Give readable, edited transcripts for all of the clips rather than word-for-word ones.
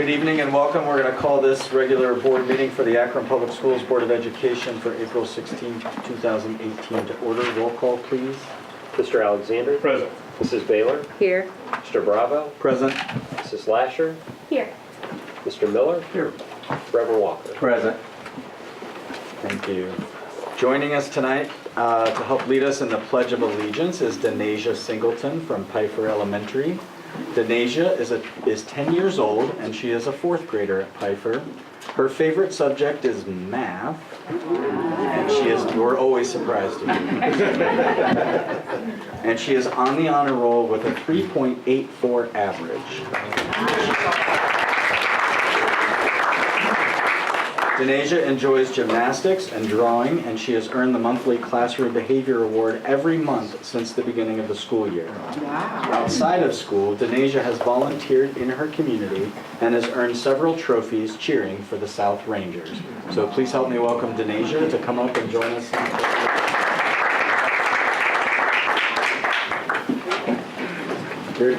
Good evening and welcome. We're going to call this regular board meeting for the Akron Public Schools Board of Education for April 16, 2018 to order. Roll call, please. Mr. Alexander? Present. Mrs. Baylor? Here. Mr. Bravo? Present. Mrs. Lasher? Here. Mr. Miller? Here. Reverend Walker? Present. Thank you. Joining us tonight to help lead us in the Pledge of Allegiance is Denasia Singleton from Pfeiffer Elementary. Denasia is 10 years old and she is a fourth grader at Pfeiffer. Her favorite subject is math, and we're always surprised to and she is on the honor roll with a 3.84 average. Denasia enjoys gymnastics and drawing, and she has earned the monthly Classroom Behavior Award every month since the beginning of the school year. Wow. Outside of school, Denasia has volunteered in her community and has earned several trophies cheering for the South Rangers. So please help me welcome Denasia to come up and join us. Here.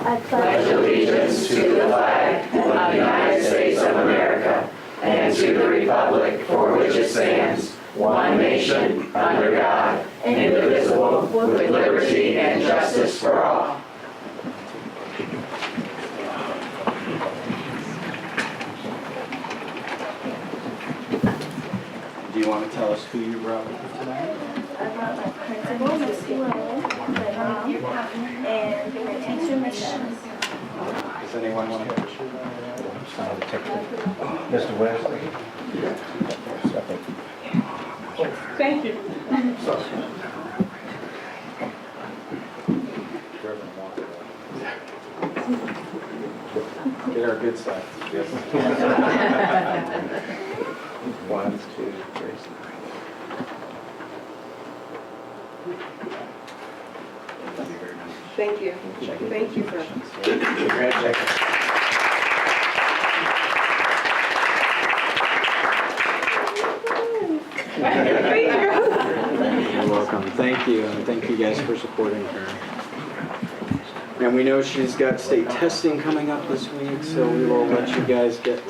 I pledge allegiance to the flag of the United States of America and to the republic for which it stands, one nation, under God, indivisible, with liberty and justice for all. Do you want to tell us who you brought with you tonight? I brought my principal, Miss Llewellyn, my mom, and my teacher, Miss Shins. Does anyone want to picture that? Mr. Wesley? Thank you. Reverend Walker. Get our good side. Yes. 1, 2, 3. Thank you. Thank you for. Congratulations. You're welcome. Thank you, and thank you guys for supporting her. And we know she's got state testing coming up this week, so we will let you guys get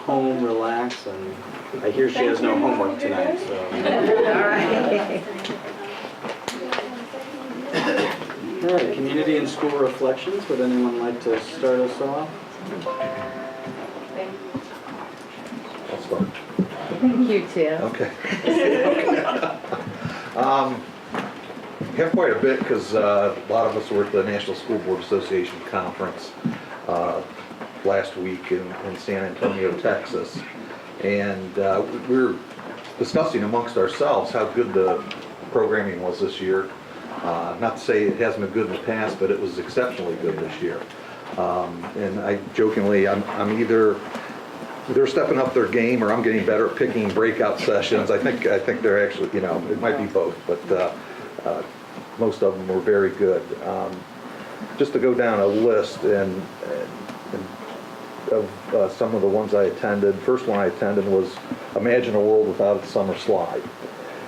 home, relax, and I hear she has no homework tonight, so. All right, community and school reflections. Would anyone like to start us off? I'll start. Thank you, Tim. Okay. Have quite a bit because a lot of us were at the National School Board Association conference last week in San Antonio, Texas. And we were discussing amongst ourselves how good the programming was this year. Not to say it hasn't been good in the past, but it was exceptionally good this year. And I jokingly, I'm either they're stepping up their game or I'm getting better at picking breakout sessions. I think they're actually, it might be both, but most of them were very good. Just to go down a list of some of the ones I attended. First one I attended was Imagine a World Without a Summer Slide.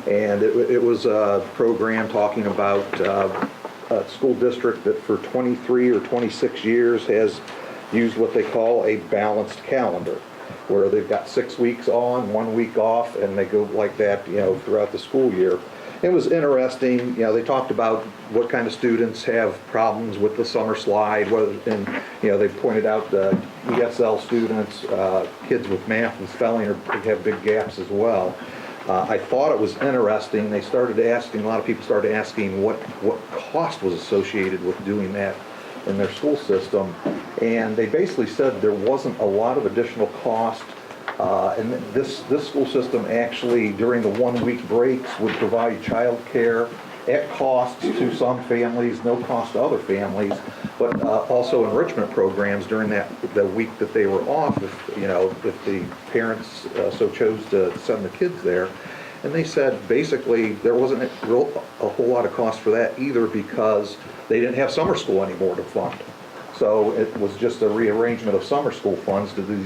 And it was a program talking about a school district that for 23 or 26 years has used what they call a balanced calendar, where they've got 6 weeks on, 1 week off, and they go like that, throughout the school year. It was interesting. They talked about what kind of students have problems with the summer slide, and they pointed out the ESL students, kids with math and spelling have big gaps as well. I thought it was interesting. A lot of people started asking what cost was associated with doing that in their school system, and they basically said there wasn't a lot of additional cost. And this school system actually, during the 1 week breaks, would provide child care at cost to some families, no cost to other families, but also enrichment programs during the week that they were off, if the parents so chose to send the kids there. And they said basically there wasn't a whole lot of cost for that either, because they didn't have summer school anymore to fund. So it was just a rearrangement of summer school funds to do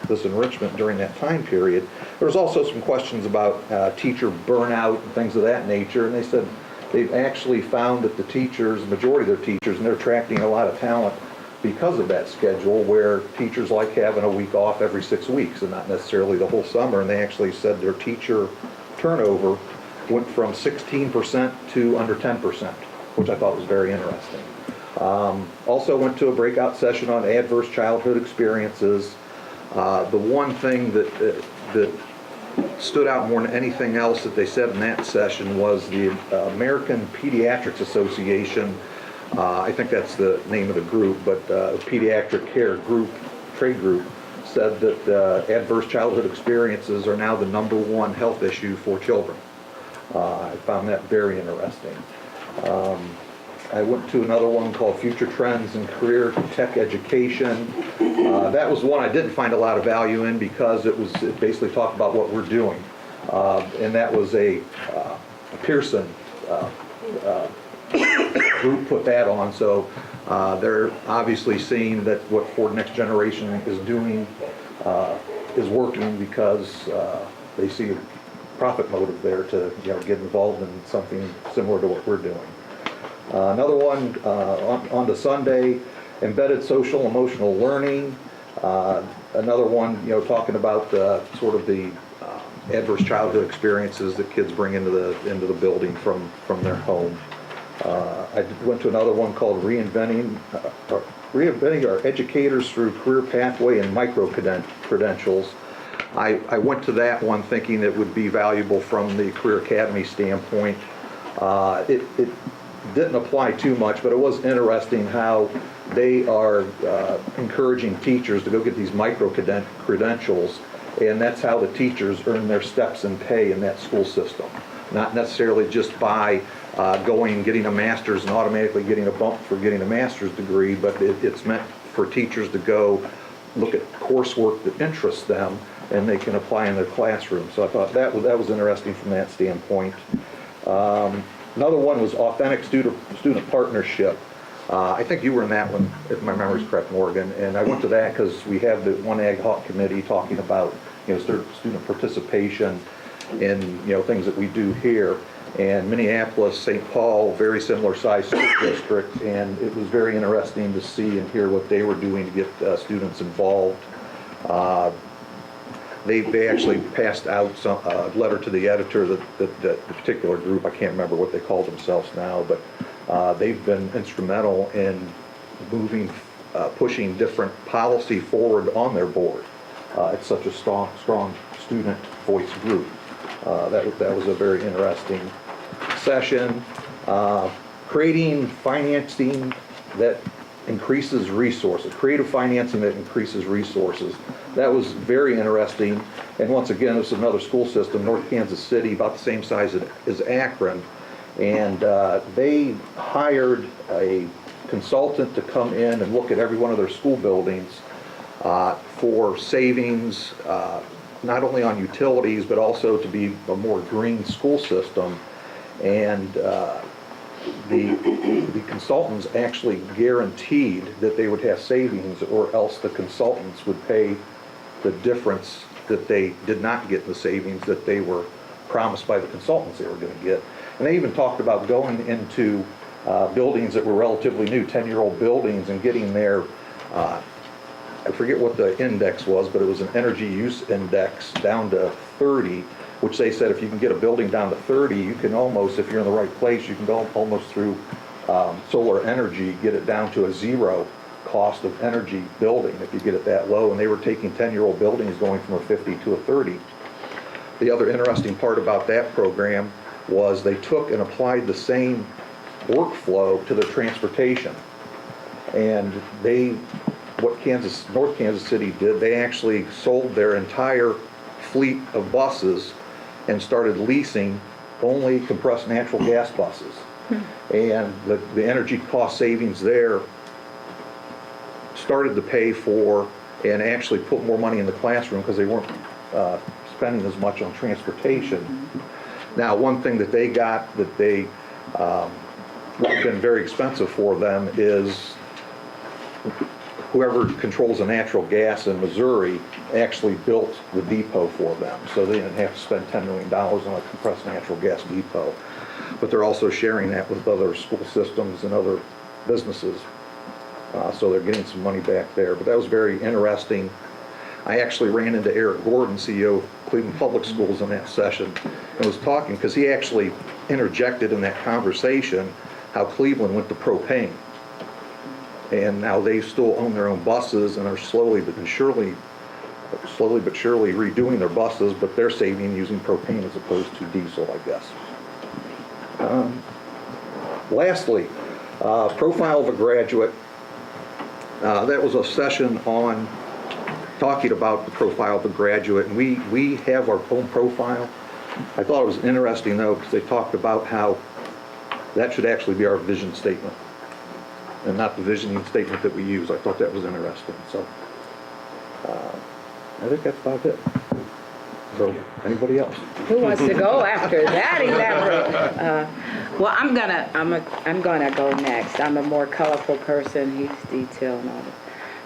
this enrichment during that time period. There was also some questions about teacher burnout and things of that nature, and they said they've actually found that the teachers, the majority of their teachers, and they're attracting a lot of talent because of that schedule, where teachers like having a week off every 6 weeks and not necessarily the whole summer. And they actually said their teacher turnover went from 16% to under 10%, which I thought was very interesting. Also went to a breakout session on adverse childhood experiences. The one thing that stood out more than anything else that they said in that session was the American Pediatrics Association, I think that's the name of the group, but Pediatric Care Group, trade group, said that adverse childhood experiences are now the #1 health issue for children. I found that very interesting. I went to another one called Future Trends in Career Tech Education. That was one I didn't find a lot of value in because it basically talked about what we're doing. And that was a Pearson group put that on. So they're obviously seeing that what Ford Next Generation is doing is working because they see a profit motive there to get involved in something similar to what we're doing. Another one on to Sunday, embedded social emotional learning. Another one, talking about sort of the adverse childhood experiences that kids bring into the building from their home. I went to another one called Reinventing Our Educators Through Career Pathway and Micro Credentials. I went to that one thinking it would be valuable from the Career Academy standpoint. It didn't apply too much, but it was interesting how they are encouraging teachers to go get these micro credentials, and that's how the teachers earn their steps and pay in that school system. Not necessarily just by going and getting a master's and automatically getting a bump for getting a master's degree, but it's meant for teachers to go look at coursework that interests them and they can apply in their classroom. So I thought that was interesting from that standpoint. Another one was authentic student partnership. I think you were in that one, if my memory's correct, Morgan. And I went to that because we have the one ad hoc committee talking about student participation in things that we do here. And Minneapolis, St. Paul, very similar size school district, and it was very interesting to see and hear what they were doing to get students involved. They actually passed out a letter to the editor that the particular group, I can't remember what they call themselves now, but they've been instrumental in pushing different policy forward on their board. It's such a strong student voice group. That was a very interesting session. Creating financing that increases resources, creative financing that increases resources. That was very interesting. And once again, this is another school system, North Kansas City, about the same size as Akron. And they hired a consultant to come in and look at every one of their school buildings for savings, not only on utilities, but also to be a more green school system. And the consultants actually guaranteed that they would have savings, or else the consultants would pay the difference that they did not get in the savings that they were promised by the consultants they were going to get. And they even talked about going into buildings that were relatively new, 10-year-old buildings, and getting their, I forget what the index was, but it was an energy use index down to 30, which they said if you can get a building down to 30, you can almost, if you're in the right place, you can go almost through solar energy, get it down to a zero cost of energy building if you get it that low. And they were taking 10-year-old buildings going from a 50 to a 30. The other interesting part about that program was they took and applied the same workflow to the transportation. And what North Kansas City did, they actually sold their entire fleet of buses and started leasing only compressed natural gas buses. And the energy cost savings there started to pay for and actually put more money in the classroom because they weren't spending as much on transportation. Now, one thing that they got that would have been very expensive for them is whoever controls the natural gas in Missouri actually built the depot for them, so they didn't have to spend $10 million on a compressed natural gas depot. but they're also sharing that with other school systems and other businesses. So they're getting some money back there. But that was very interesting. I actually ran into Eric Gordon, CEO of Cleveland Public Schools, in that session and was talking, because he actually interjected in that conversation how Cleveland went to propane. And now they still own their own buses and are slowly but surely redoing their buses, but they're saving using propane as opposed to diesel, I guess. Lastly, profile of a graduate. That was a session on talking about the profile of a graduate, and we have our own profile. I thought it was interesting, though, because they talked about how that should actually be our vision statement and not the visioning statement that we use. I thought that was interesting. So I think that's about it. So anybody else? Who wants to go after that elaborate? Well, I'm gonna go next. I'm a more colorful person. He's detailed and all that.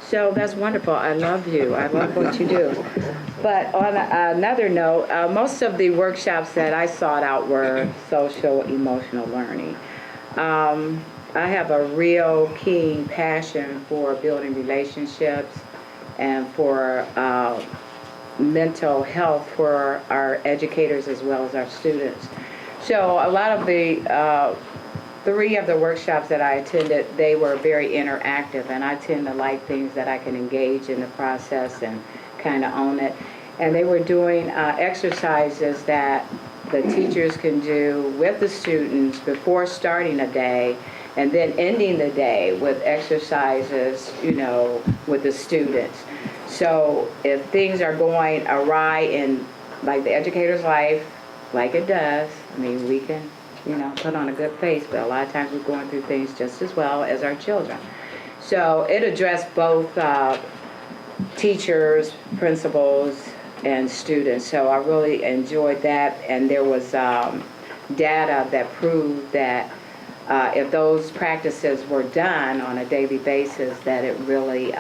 So that's wonderful. I love you. I love what you do. But on another note, most of the workshops that I sought out were social emotional learning. I have a real keen passion for building relationships and for mental health for our educators as well as our students. So a lot of the 3 of the workshops that I attended, they were very interactive, and I tend to like things that I can engage in the process and kind of own it. And they were doing exercises that the teachers can do with the students before starting a day, and then ending the day with exercises, with the students. So if things are going awry in like the educator's life, like it does, I mean, we can, put on a good face, but a lot of times we're going through things just as well as our children. So it addressed both teachers, principals, and students. So I really enjoyed that, and there was data that proved that if those practices were done on a daily basis, that it really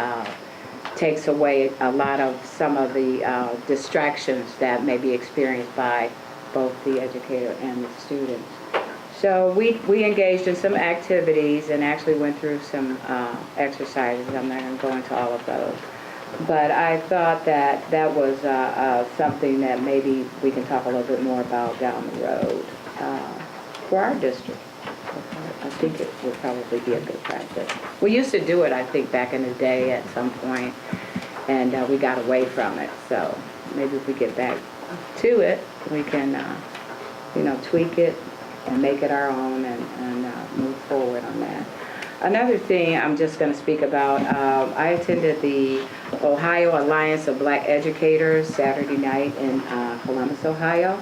takes away a lot of some of the distractions that may be experienced by both the educator and the student. So we engaged in some activities and actually went through some exercises. I'm not going to go into all of those. But I thought that was something that maybe we can talk a little bit more about down the road for our district. I think it would probably be a good practice. We used to do it, I think, back in the day at some point, and we got away from it. So maybe if we get back to it, we can, tweak it and make it our own and move forward on that. Another thing I'm just going to speak about, I attended the Ohio Alliance of Black Educators Saturday night in Columbus, Ohio.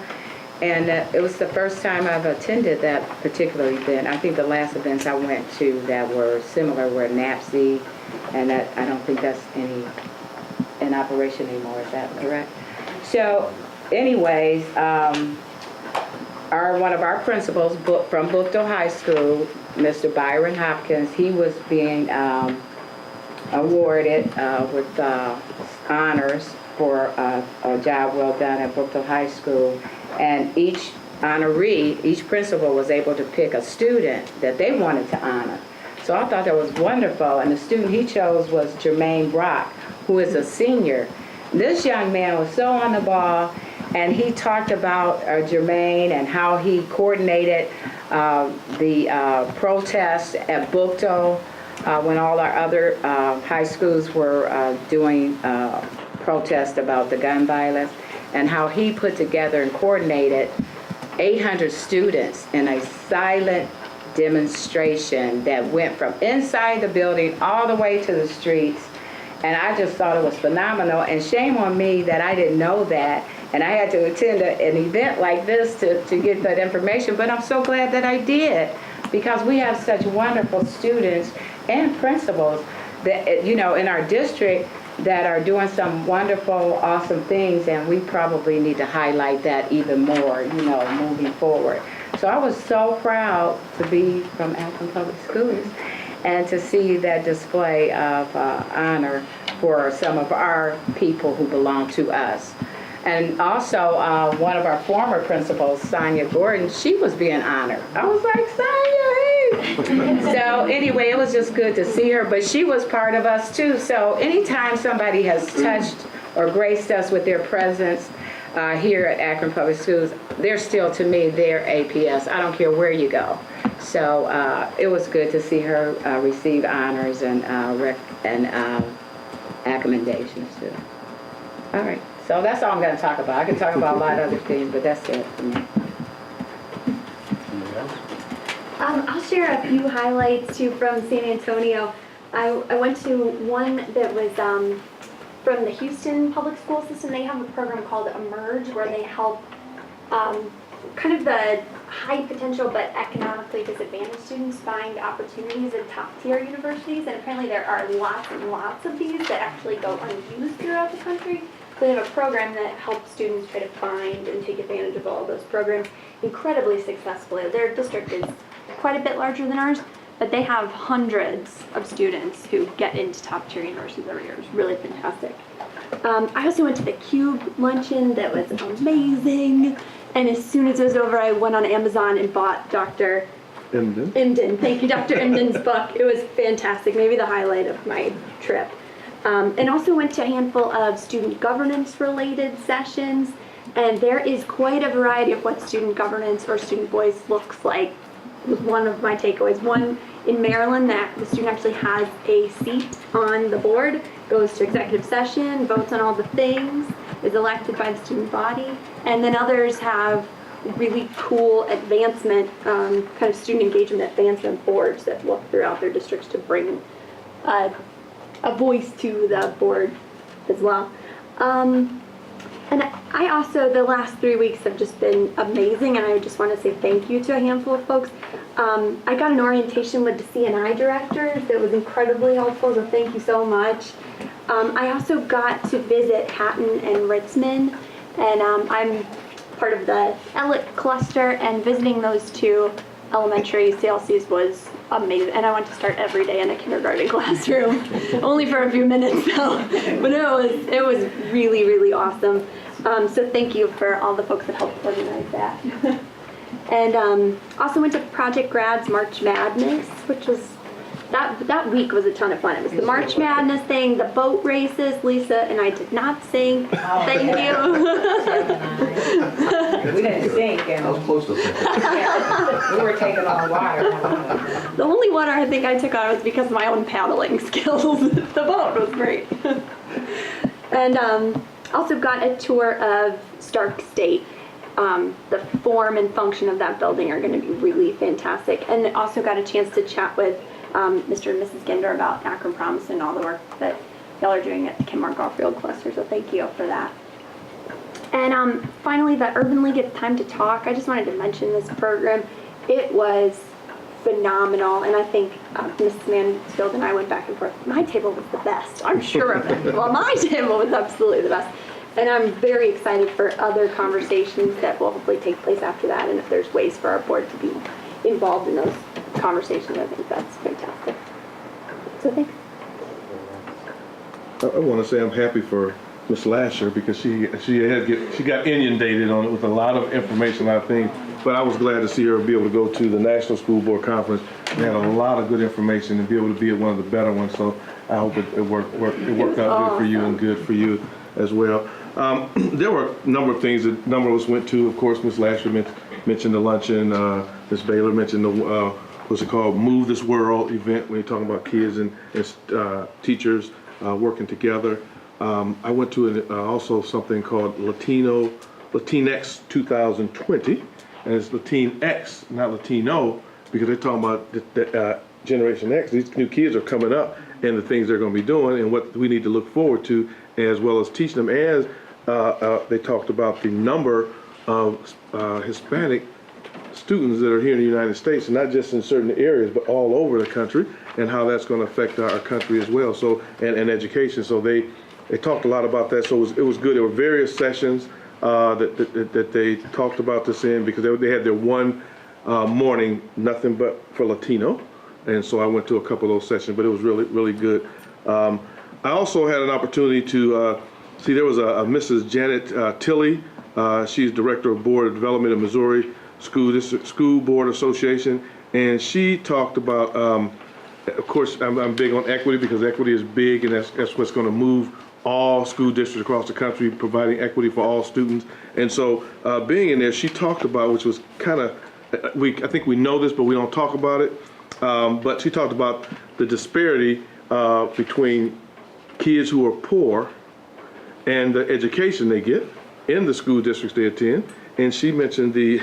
And it was the first time I've attended that particular event. I think the last events I went to that were similar were NAPSI, and that I don't think that's in operation anymore. Is that correct? So, anyways, one of our principals from Bookdale High School, Mr. Byron Hopkins, he was being awarded with honors for a job well done at Bookdale High School. And each honoree, each principal was able to pick a student that they wanted to honor. So I thought that was wonderful. And the student he chose was Jermaine Brock, who is a senior. This young man was so on the ball, and he talked about Jermaine and how he coordinated the protests at Bookdale when all our other high schools were doing protests about the gun violence, and how he put together and coordinated 800 students in a silent demonstration that went from inside the building all the way to the streets. And I just thought it was phenomenal, and shame on me that I didn't know that, and I had to attend an event like this to get that information, but I'm so glad that I did, because we have such wonderful students and principals that, in our district that are doing some wonderful, awesome things, and we probably need to highlight that even more, moving forward. So I was so proud to be from Akron Public Schools and to see that display of honor for some of our people who belong to us. And also, one of our former principals, Sonia Gordon, she was being honored. I was like, Sonia, hey! So anyway, it was just good to see her, but she was part of us too. So anytime somebody has touched or graced us with their presence here at Akron Public Schools, they're still, to me, they're APS. I don't care where you go. So it was good to see her receive honors and accommodations too. All right. So that's all I'm going to talk about. I can talk about a lot of other things, but that's it for me. I'll share a few highlights too from San Antonio. I went to one that was from the Houston public school system. They have a program called Emerge where they help kind of the high potential but economically disadvantaged students find opportunities at top tier universities. And apparently there are lots and lots of these that actually go unused throughout the country. So they have a program that helps students try to find and take advantage of all those programs incredibly successfully. Their district is quite a bit larger than ours, but they have hundreds of students who get into top tier universities every year. It's really fantastic. I also went to the Cube luncheon that was amazing. And as soon as it was over, I went on Amazon and bought Dr. Imden. Thank you, Dr. Imden's book. It was fantastic, maybe the highlight of my trip. And also went to a handful of student governance related sessions. And there is quite a variety of what student governance or student voice looks like. Was one of my takeaways. One in Maryland that the student actually has a seat on the board, goes to executive session, votes on all the things, is elected by the student body. And then others have really cool advancement, kind of student engagement advancement boards that look throughout their districts to bring a voice to the board as well. And I also, the last 3 weeks have just been amazing, and I just want to say thank you to a handful of folks. I got an orientation with the C&I directors that was incredibly helpful, so thank you so much. I also got to visit Hatton and Ritzman, and I'm part of the ELIT cluster, and visiting those two elementary CLCs was amazing. And I went to start every day in a kindergarten classroom, only for a few minutes though, but it was really, really awesome. So thank you for all the folks that helped organize that. And also went to Project Grad's March Madness, which was, that week was a ton of fun. It was the March Madness thing, the boat races. Lisa and I did not sing. Thank you. We didn't sing, I was close to thinking. we were taking on water. The only water I think I took on was because of my own paddling skills. The boat was great. And also got a tour of Stark State. The form and function of that building are going to be really fantastic. And also got a chance to chat with Mr. and Mrs. Ginder about Akron Promise and all the work that y'all are doing at the Kenmore Garfield Cluster. So thank you for that. And finally, the Urban League at Time to Talk. I just wanted to mention this program. It was phenomenal, and I think Mrs. Mansfield and I went back and forth. My table was the best, I'm sure of it. Well, my table was absolutely the best. And I'm very excited for other conversations that will hopefully take place after that, and if there's ways for our board to be involved in those conversations, I think that's fantastic. So thanks. I want to say I'm happy for Ms. Lasher because she got inundated on it with a lot of information, a lot of things. But I was glad to see her be able to go to the National School Board Conference. We had a lot of good information and be able to be at one of the better ones. So I hope it worked out good for you and good for you as well. There were a number of things that number of us went to. Of course, Ms. Lasher mentioned the luncheon. Ms. Baylor mentioned the what's it called, Move This World event when you're talking about kids and teachers working together. I went to also something called Latinx 2020, and it's Latinx, not Latino, because they're talking about the Generation X. These new kids are coming up and the things they're going to be doing and what we need to look forward to, as well as teaching them. As they talked about the number of Hispanic students that are here in the United States, and not just in certain areas, but all over the country, and how that's going to affect our country as well. So, and education. So they talked a lot about that. So it was good. There were various sessions that they talked about this in, because they had their one morning, nothing but for Latino. And so I went to a couple of those sessions, but it was really, really good. I also had an opportunity to see, there was a Mrs. Janet Tilley. She's Director of Board of Development in Missouri School Board Association, and she talked about, of course, I'm big on equity because equity is big, and that's what's going to move all school districts across the country, providing equity for all students. And so being in there, she talked about, which was kind of, I think we know this, but we don't talk about it, but she talked about the disparity between kids who are poor and the education they get in the school districts they attend. And she mentioned the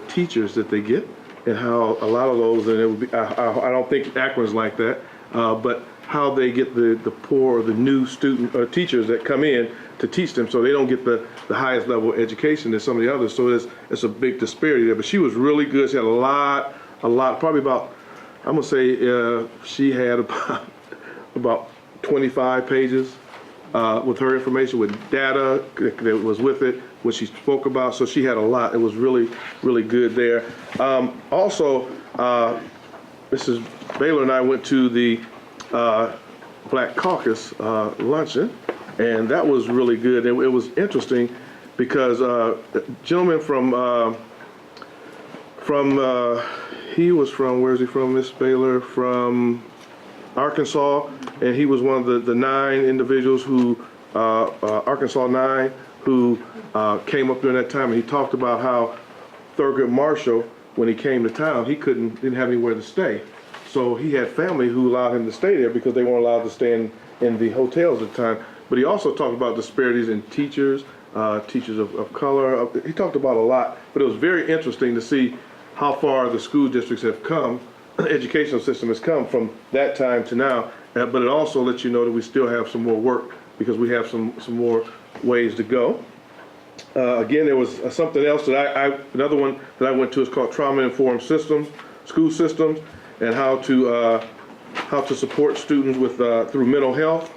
teachers that they get and how a lot of those, and it would be, I don't think Akron's like that, but how they get the poor or the new student or teachers that come in to teach them, so they don't get the highest level of education than some of the others. So it's a big disparity there. But she was really good. She had a lot, probably about, I'm gonna say she had about 25 pages with her information, with data that was with it, what she spoke about. So she had a lot. It was really, really good there. Also, Mrs. Baylor and I went to the Black Caucus luncheon, and that was really good. And it was interesting because a gentleman from he was from, where is he from, Miss Baylor? From Arkansas, and he was one of the 9 individuals who, Arkansas 9, who came up during that time, and he talked about how Thurgood Marshall, when he came to town, he didn't have anywhere to stay. So he had family who allowed him to stay there because they weren't allowed to stay in the hotels at the time. But he also talked about disparities in teachers, teachers of color. He talked about a lot, but it was very interesting to see how far the school districts have come, the educational system has come from that time to now. But it also lets you know that we still have some more work because we have some more ways to go. Again, there was something else that another one that I went to is called trauma-informed systems, school systems, and how to support students with through mental health.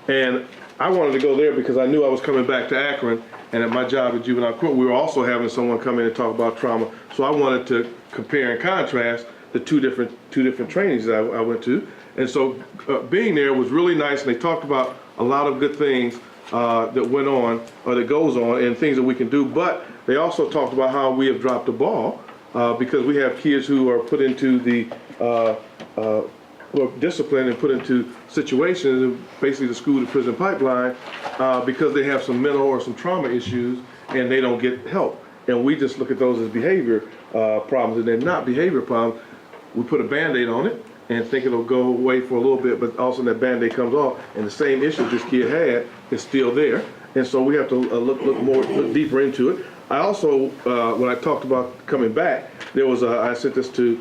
And I wanted to go there because I knew I was coming back to Akron, and at my job at juvenile court, we were also having someone come in and talk about trauma. So I wanted to compare and contrast the two different trainings that I went to. And so being there was really nice, and they talked about a lot of good things that went on, or that goes on, and things that we can do. But they also talked about how we have dropped the ball because we have kids who are put into the who are disciplined and put into situations, basically the school to prison pipeline, because they have some mental or some trauma issues and they don't get help. And we just look at those as behavior problems, and they're not behavior problems. We put a Band-Aid on it and think it'll go away for a little bit, but also that Band-Aid comes off and the same issue this kid had is still there. And so we have to look deeper into it. I also, when I talked about coming back, there was I sent this to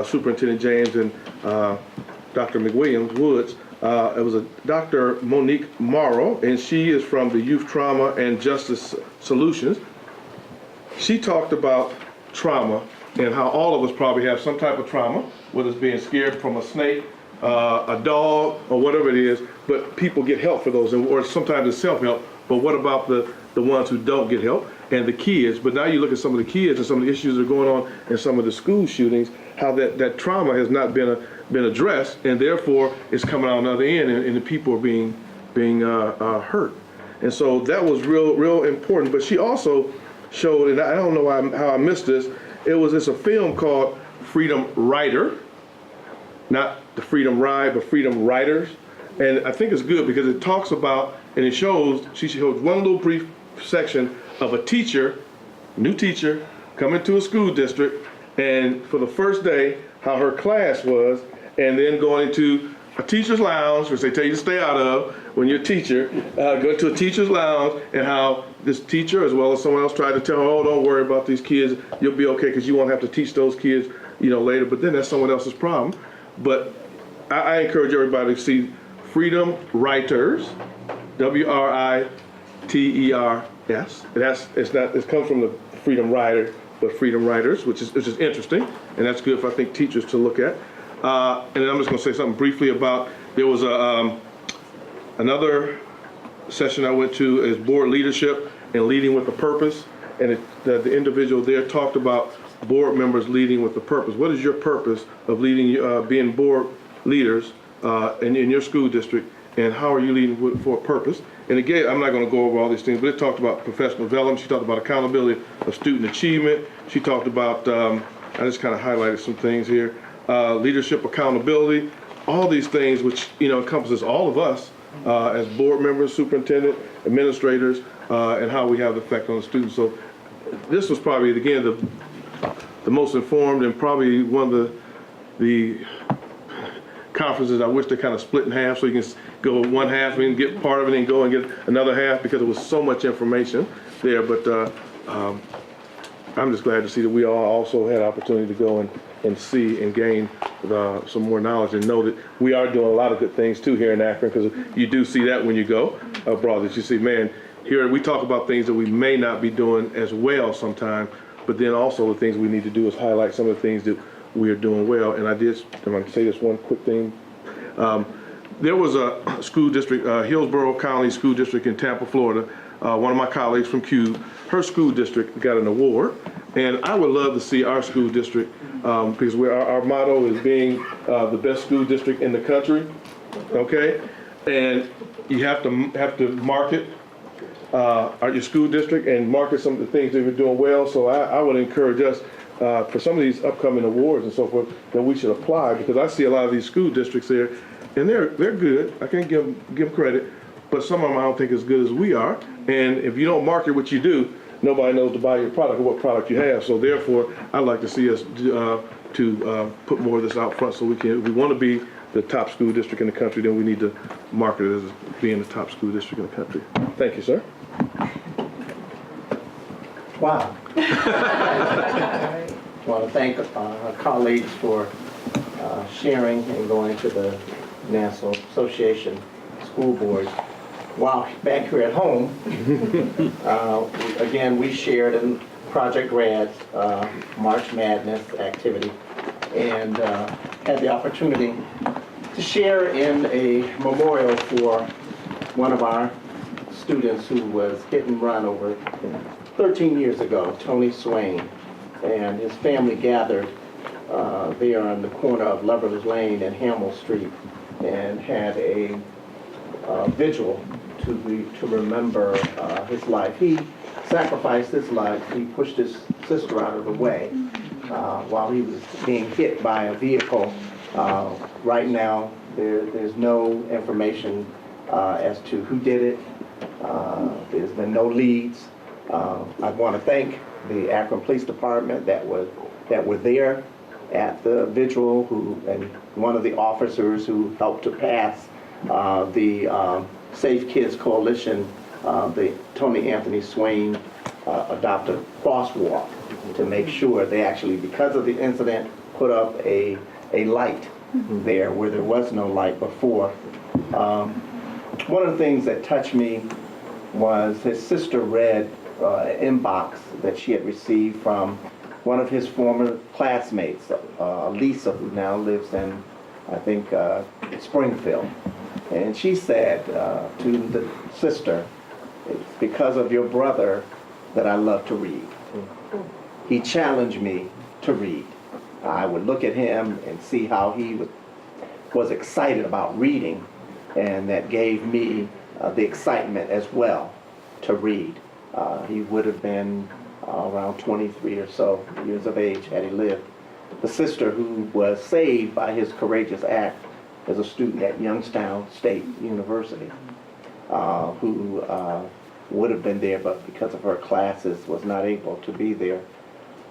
Superintendent James and Dr. McWilliams Woods. It was a Dr. Monique Morrow, and she is from the Youth Trauma and Justice Solutions. She talked about trauma and how all of us probably have some type of trauma, whether it's being scared from a snake, a dog, or whatever it is, but people get help for those, or sometimes it's self-help. But what about the ones who don't get help and the kids? But now you look at some of the kids and some of the issues that are going on in some of the school shootings, how that trauma has not been addressed, and therefore it's coming out on the other end, and the people are being hurt. And so that was real important. But she also showed, and I don't know how I missed this, it's a film called Freedom Rider, not the Freedom Ride, but Freedom Riders. And I think it's good because it talks about, and it shows, she shows one little brief section of a teacher, new teacher, coming to a school district, and for the first day, how her class was, and then going to a teacher's lounge, which they tell you to stay out of when you're a teacher, go to a teacher's lounge, and how this teacher, as well as someone else, tried to tell her, oh, don't worry about these kids, you'll be okay because you won't have to teach those kids, later. But then that's someone else's problem. But I encourage everybody to see Freedom Writers, WRITERS. It comes from the Freedom Rider, but Freedom Writers, which is interesting, and that's good for, I think, teachers to look at. And then I'm just going to say something briefly about, there was another session I went to is board leadership and leading with a purpose, and the individual there talked about board members leading with a purpose. What is your purpose of leading, being board leaders in your school district, and how are you leading for a purpose? And again, I'm not going to go over all these things, but it talked about professional development. She talked about accountability of student achievement. She talked about, I just kind of highlighted some things here, leadership accountability, all these things which, encompasses all of us as board members, superintendent, administrators, and how we have the effect on the students. So this was probably, again, the most informed and probably one of the conferences I wish they kind of split in half so you can go one half and get part of it and go and get another half, because there was so much information there. But I'm just glad to see that we all also had opportunity to go and see and gain some more knowledge and know that we are doing a lot of good things too here in Akron, because you do see that when you go abroad, that you see, man, here we talk about things that we may not be doing as well sometimes, but then also the things we need to do is highlight some of the things that we are doing well. And I'm going to say this one quick thing. There was a school district, Hillsborough County School District in Tampa, Florida. One of my colleagues from CUBE, her school district got an award. And I would love to see our school district, because our motto is being the best school district in the country, okay? And you have to market your school district and market some of the things that we're doing well. So I would encourage us, for some of these upcoming awards and so forth, that we should apply, because I see a lot of these school districts there, and they're good. I can't give them credit, but some of them I don't think as good as we are. And if you don't market what you do, nobody knows to buy your product or what product you have. So therefore, I'd like to see us to put more of this out front, so if we want to be the top school district in the country, then we need to market it as being the top school district in the country. Thank you, sir. Wow. I want to thank our colleagues for sharing and going to the National Association School Boards. Wow, back here at home, again, we shared in Project Grad's March Madness activity, and had the opportunity to share in a memorial for one of our students who was hit and run over 13 years ago, Tony Swain, and his family gathered there on the corner of Lover's Lane and Hamill Street, and had a vigil to remember his life. He sacrificed his life. He pushed his sister out of the way while he was being hit by a vehicle. Right now, there's no information as to who did it. There's been no leads. I want to thank the Akron Police Department that were there at the vigil, and one of the officers who helped to pass the Safe Kids Coalition, the Tony Anthony Swain Adopt a Crosswalk, to make sure they actually, because of the incident, put up a light there where there was no light before. One of the things that touched me was his sister read an inbox that she had received from one of his former classmates, Lisa, who now lives in, I think, Springfield. And she said to the sister, "It's because of your brother that I love to read. He challenged me to read. I would look at him and see how he was excited about reading, and that gave me the excitement as well to read." He would have been around 23 or so years of age had he lived. The sister, who was saved by his courageous act, is a student at Youngstown State University, who would have been there, but because of her classes was not able to be there.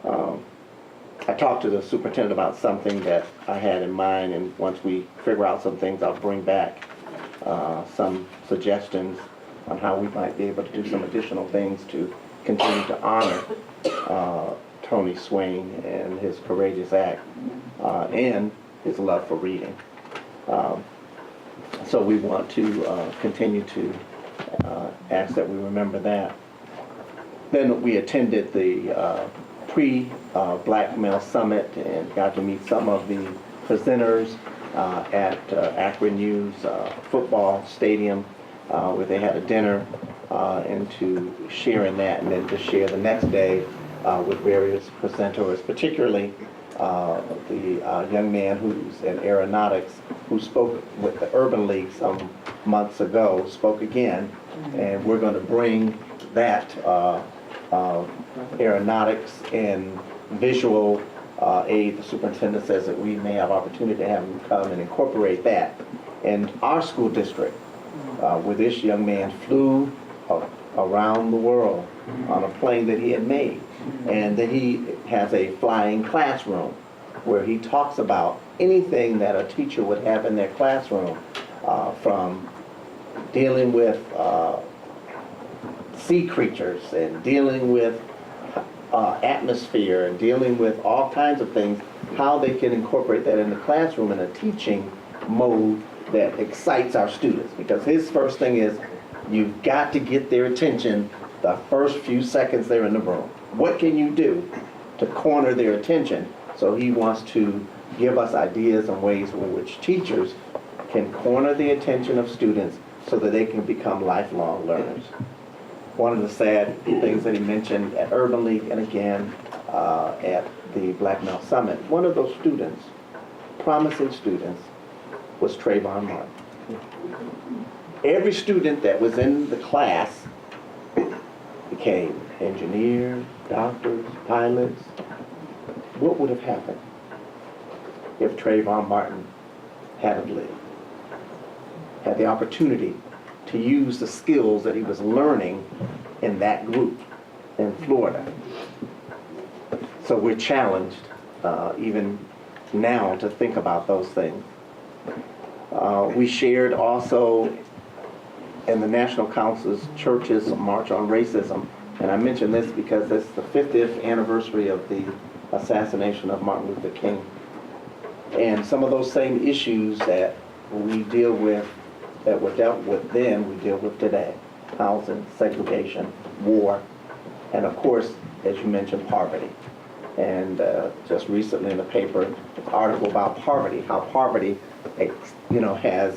I talked to the superintendent about something that I had in mind, and once we figure out some things, I'll bring back some suggestions on how we might be able to do some additional things to continue to honor Tony Swain and his courageous act and his love for reading. So we want to continue to ask that we remember that. Then we attended the pre-Black Male Summit and got to meet some of the presenters at Akron U's football stadium, where they had a dinner, and to share in that, and then to share the next day with various presenters, particularly the young man who's in aeronautics, who spoke with the Urban League some months ago, spoke again, and we're going to bring that aeronautics and visual aid. The superintendent says that we may have opportunity to have him come and incorporate that in our school district, where this young man flew around the world on a plane that he had made. And then he has a flying classroom where he talks about anything that a teacher would have in their classroom, from dealing with sea creatures and dealing with atmosphere and dealing with all kinds of things, how they can incorporate that in the classroom in a teaching mode that excites our students. Because his first thing is, you've got to get their attention the first few seconds they're in the room. What can you do to corner their attention? So he wants to give us ideas and ways in which teachers can corner the attention of students so that they can become lifelong learners. One of the sad things that he mentioned at Urban League and again at the Black Male Summit, one of those students, promising students, was Trayvon Martin. Every student that was in the class became engineers, doctors, pilots. What would have happened if Trayvon Martin hadn't lived? Had the opportunity to use the skills that he was learning in that group in Florida. So we're challenged even now to think about those things. We shared also in the National Council's Churches March on Racism, and I mention this because it's the 50th anniversary of the assassination of Martin Luther King. And some of those same issues that we deal with, that were dealt with then, we deal with today. Housing, segregation, war, and of course, as you mentioned, poverty. And just recently in the paper, an article about poverty, how poverty, has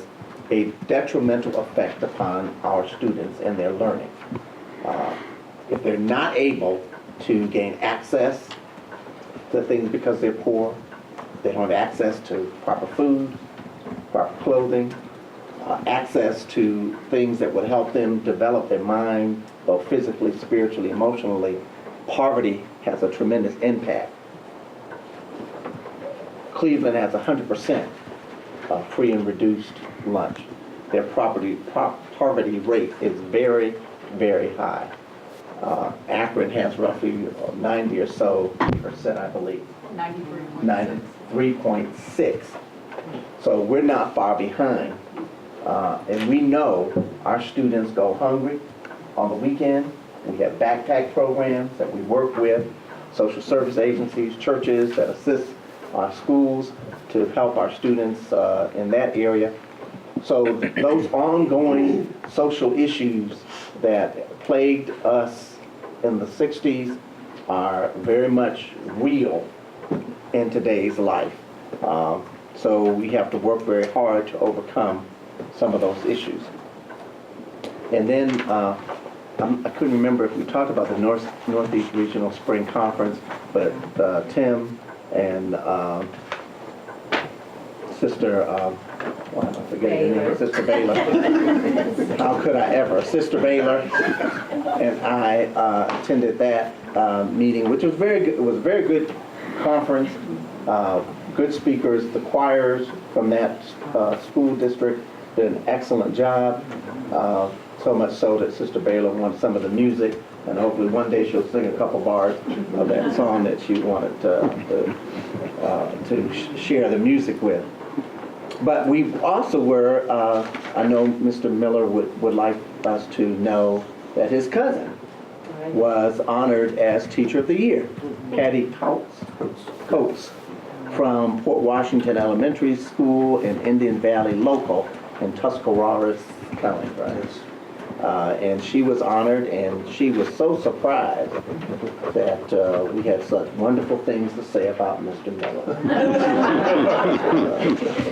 a detrimental effect upon our students and their learning. If they're not able to gain access to things because they're poor, they don't have access to proper food, proper clothing, access to things that would help them develop their mind, both physically, spiritually, emotionally, poverty has a tremendous impact. Cleveland has 100% free and reduced lunch. Their poverty rate is very, very high. Akron has roughly 90 or so percent, I believe. 93.6. So we're not far behind. And we know our students go hungry on the weekend. We have backpack programs that we work with, social service agencies, churches that assist our schools to help our students in that area. So those ongoing social issues that plagued us in the 60s are very much real in today's life. So we have to work very hard to overcome some of those issues. And then I couldn't remember if we talked about the Northeast Regional Spring Conference, but Tim and Sister, why am I forgetting her name? Sister Baylor. How could I ever? Sister Baylor and I attended that meeting, which was very good. It was a very good conference. Good speakers. The choirs from that school district did an excellent job. So much so that Sister Baylor wanted some of the music, and hopefully one day she'll sing a couple bars of that song that she wanted to share the music with. But we also were, I know Mr. Miller would like us to know that his cousin was honored as Teacher of the Year, Patty Coates from Port Washington Elementary School and Indian Valley Local in Tuscarawas County, right? And she was honored, and she was so surprised that we had such wonderful things to say about Mr. Miller.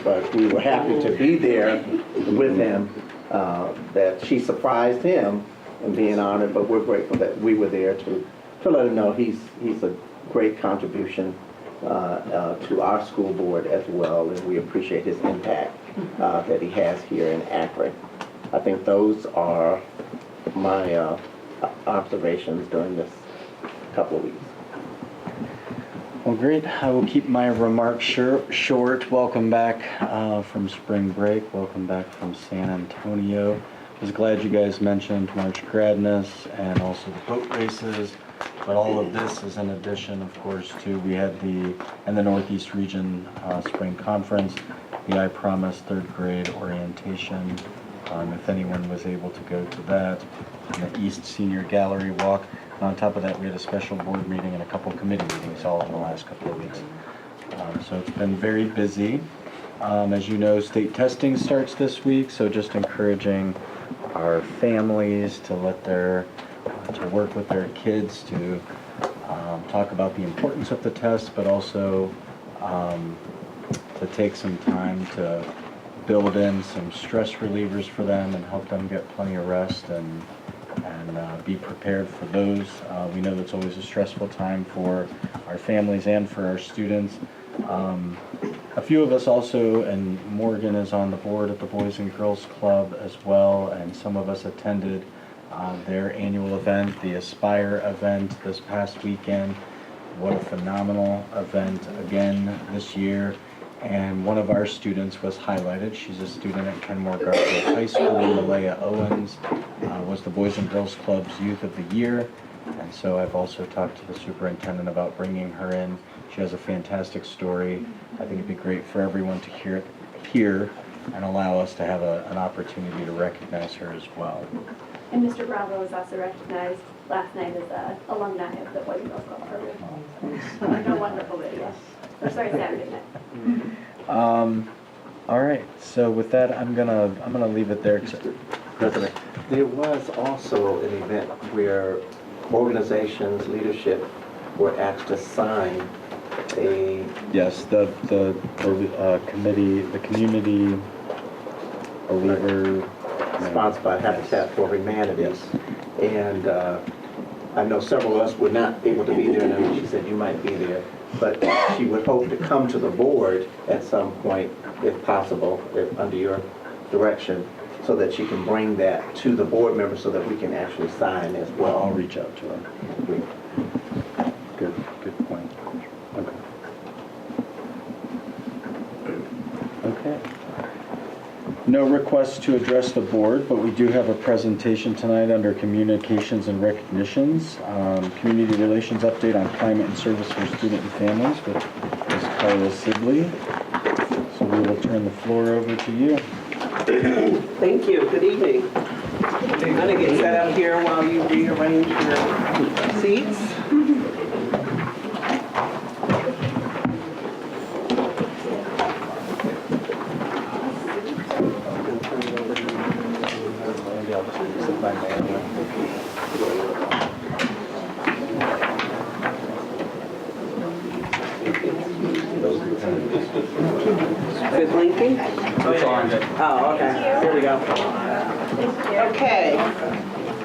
But we were happy to be there with him, that she surprised him in being honored, but we're grateful that we were there to let him know he's a great contribution to our school board as well, and we appreciate his impact that he has here in Akron. I think those are my observations during this couple of weeks. Well, great. I will keep my remarks short. Welcome back from spring break. Welcome back from San Antonio. I was glad you guys mentioned March Madness and also the boat races. But all of this is in addition, of course, to we had the Northeast Region Spring Conference, the I Promise third grade orientation. If anyone was able to go to that, and the East Senior Gallery Walk. And on top of that, we had a special board meeting and a couple committee meetings all in the last couple of weeks. So it's been very busy. As you know, state testing starts this week, so just encouraging our families to to work with their kids to talk about the importance of the test, but also to take some time to build in some stress relievers for them and help them get plenty of rest and be prepared for those. We know that's always a stressful time for our families and for our students. A few of us also, and Morgan is on the board at the Boys and Girls Club as well, and some of us attended their annual event, the Aspire event this past weekend. What a phenomenal event again this year. And one of our students was highlighted. She's a student at Kenmore Garfield High School. Malaya Owens was the Boys and Girls Club's Youth of the Year. And so I've also talked to the superintendent about bringing her in. She has a fantastic story. I think it'd be great for everyone to hear and allow us to have an opportunity to recognize her as well. And Mr. Bravo was also recognized last night as an alumni of the Boys and Girls Club program. A wonderful video. Or sorry, Saturday night. All right. So with that, I'm gonna leave it there. President, there was also an event where organizations, leadership were asked to sign a... Yes, the committee, the community believer... sponsored by Habitat for Humanity. Yes. And I know several of us were not able to be there, and I know she said you might be there, but she would hope to come to the board at some point, if possible, under your direction, so that she can bring that to the board members so that we can actually sign as well. I'll reach out to her. Good point. Okay. No requests to address the board, but we do have a presentation tonight under communications and recognitions. Community relations update on climate and service for student and families with Ms. Carla Sibley. So we will turn the floor over to you. Thank you. Good evening. I'm going to get set up here while you rearrange your seats. Is it blinking? Oh, okay. Here we go. Okay.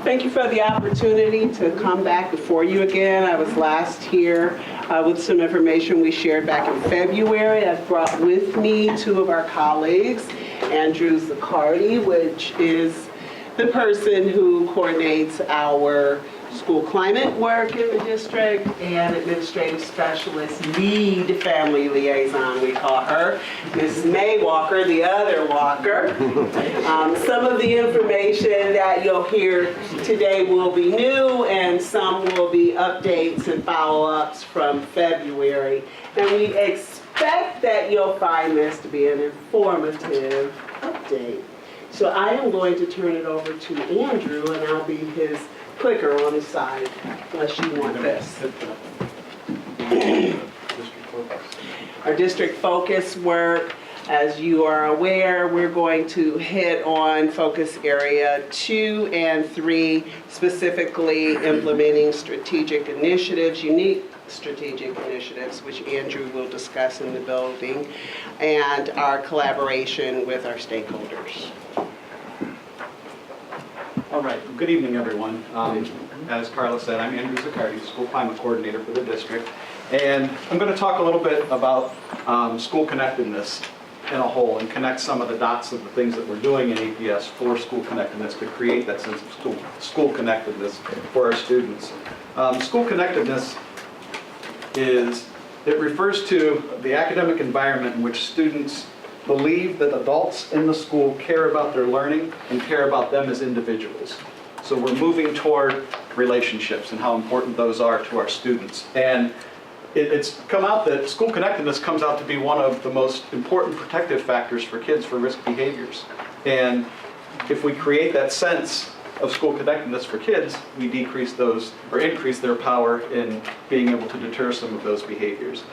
Thank you for the opportunity to come back before you again. I was last here with some information we shared back in February. I've brought with me two of our colleagues, Andrew Zaccardi, which is the person who coordinates our school climate work in the district, and administrative specialist, lead family liaison, we call her, Ms. May Walker, the other Walker. Some of the information that you'll hear today will be new, and some will be updates and follow-ups from February. And we expect that you'll find this to be an informative update. So I am going to turn it over to Andrew, and I'll be his clicker on his side, unless you want this. Our district focus work, as you are aware, we're going to hit on focus area 2 and 3, specifically implementing strategic initiatives, unique strategic initiatives, which Andrew will discuss in the building, and our collaboration with our stakeholders. All right, good evening, everyone. As Carla said, I'm Andrew Zaccardi, School Climate Coordinator for the district, and I'm going to talk a little bit about school connectedness. in a whole and connect some of the dots of the things that we're doing in APS for school connectedness to create that sense of school connectedness for our students. School connectedness it refers to the academic environment in which students believe that adults in the school care about their learning and care about them as individuals. So we're moving toward relationships and how important those are to our students. And it's come out that school connectedness comes out to be one of the most important protective factors for kids for risk behaviors. And if we create that sense of school connectedness for kids, we decrease those or increase their power in being able to deter some of those behaviors.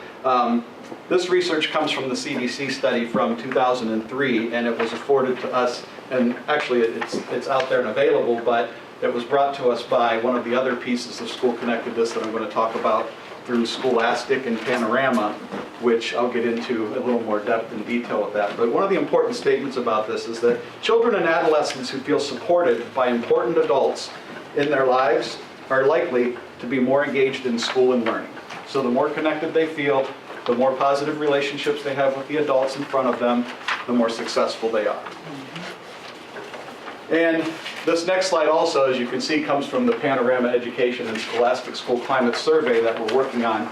This research comes from the CDC study from 2003, and it was afforded to us, and actually it's out there and available, but it was brought to us by one of the other pieces of school connectedness that I'm going to talk about through Scholastic and Panorama, which I'll get into a little more depth and detail with that. But one of the important statements about this is that children and adolescents who feel supported by important adults in their lives are likely to be more engaged in school and learning. So the more connected they feel, the more positive relationships they have with the adults in front of them, the more successful they are. And this next slide also, as you can see, comes from the Panorama Education and Scholastic School Climate Survey that we're working on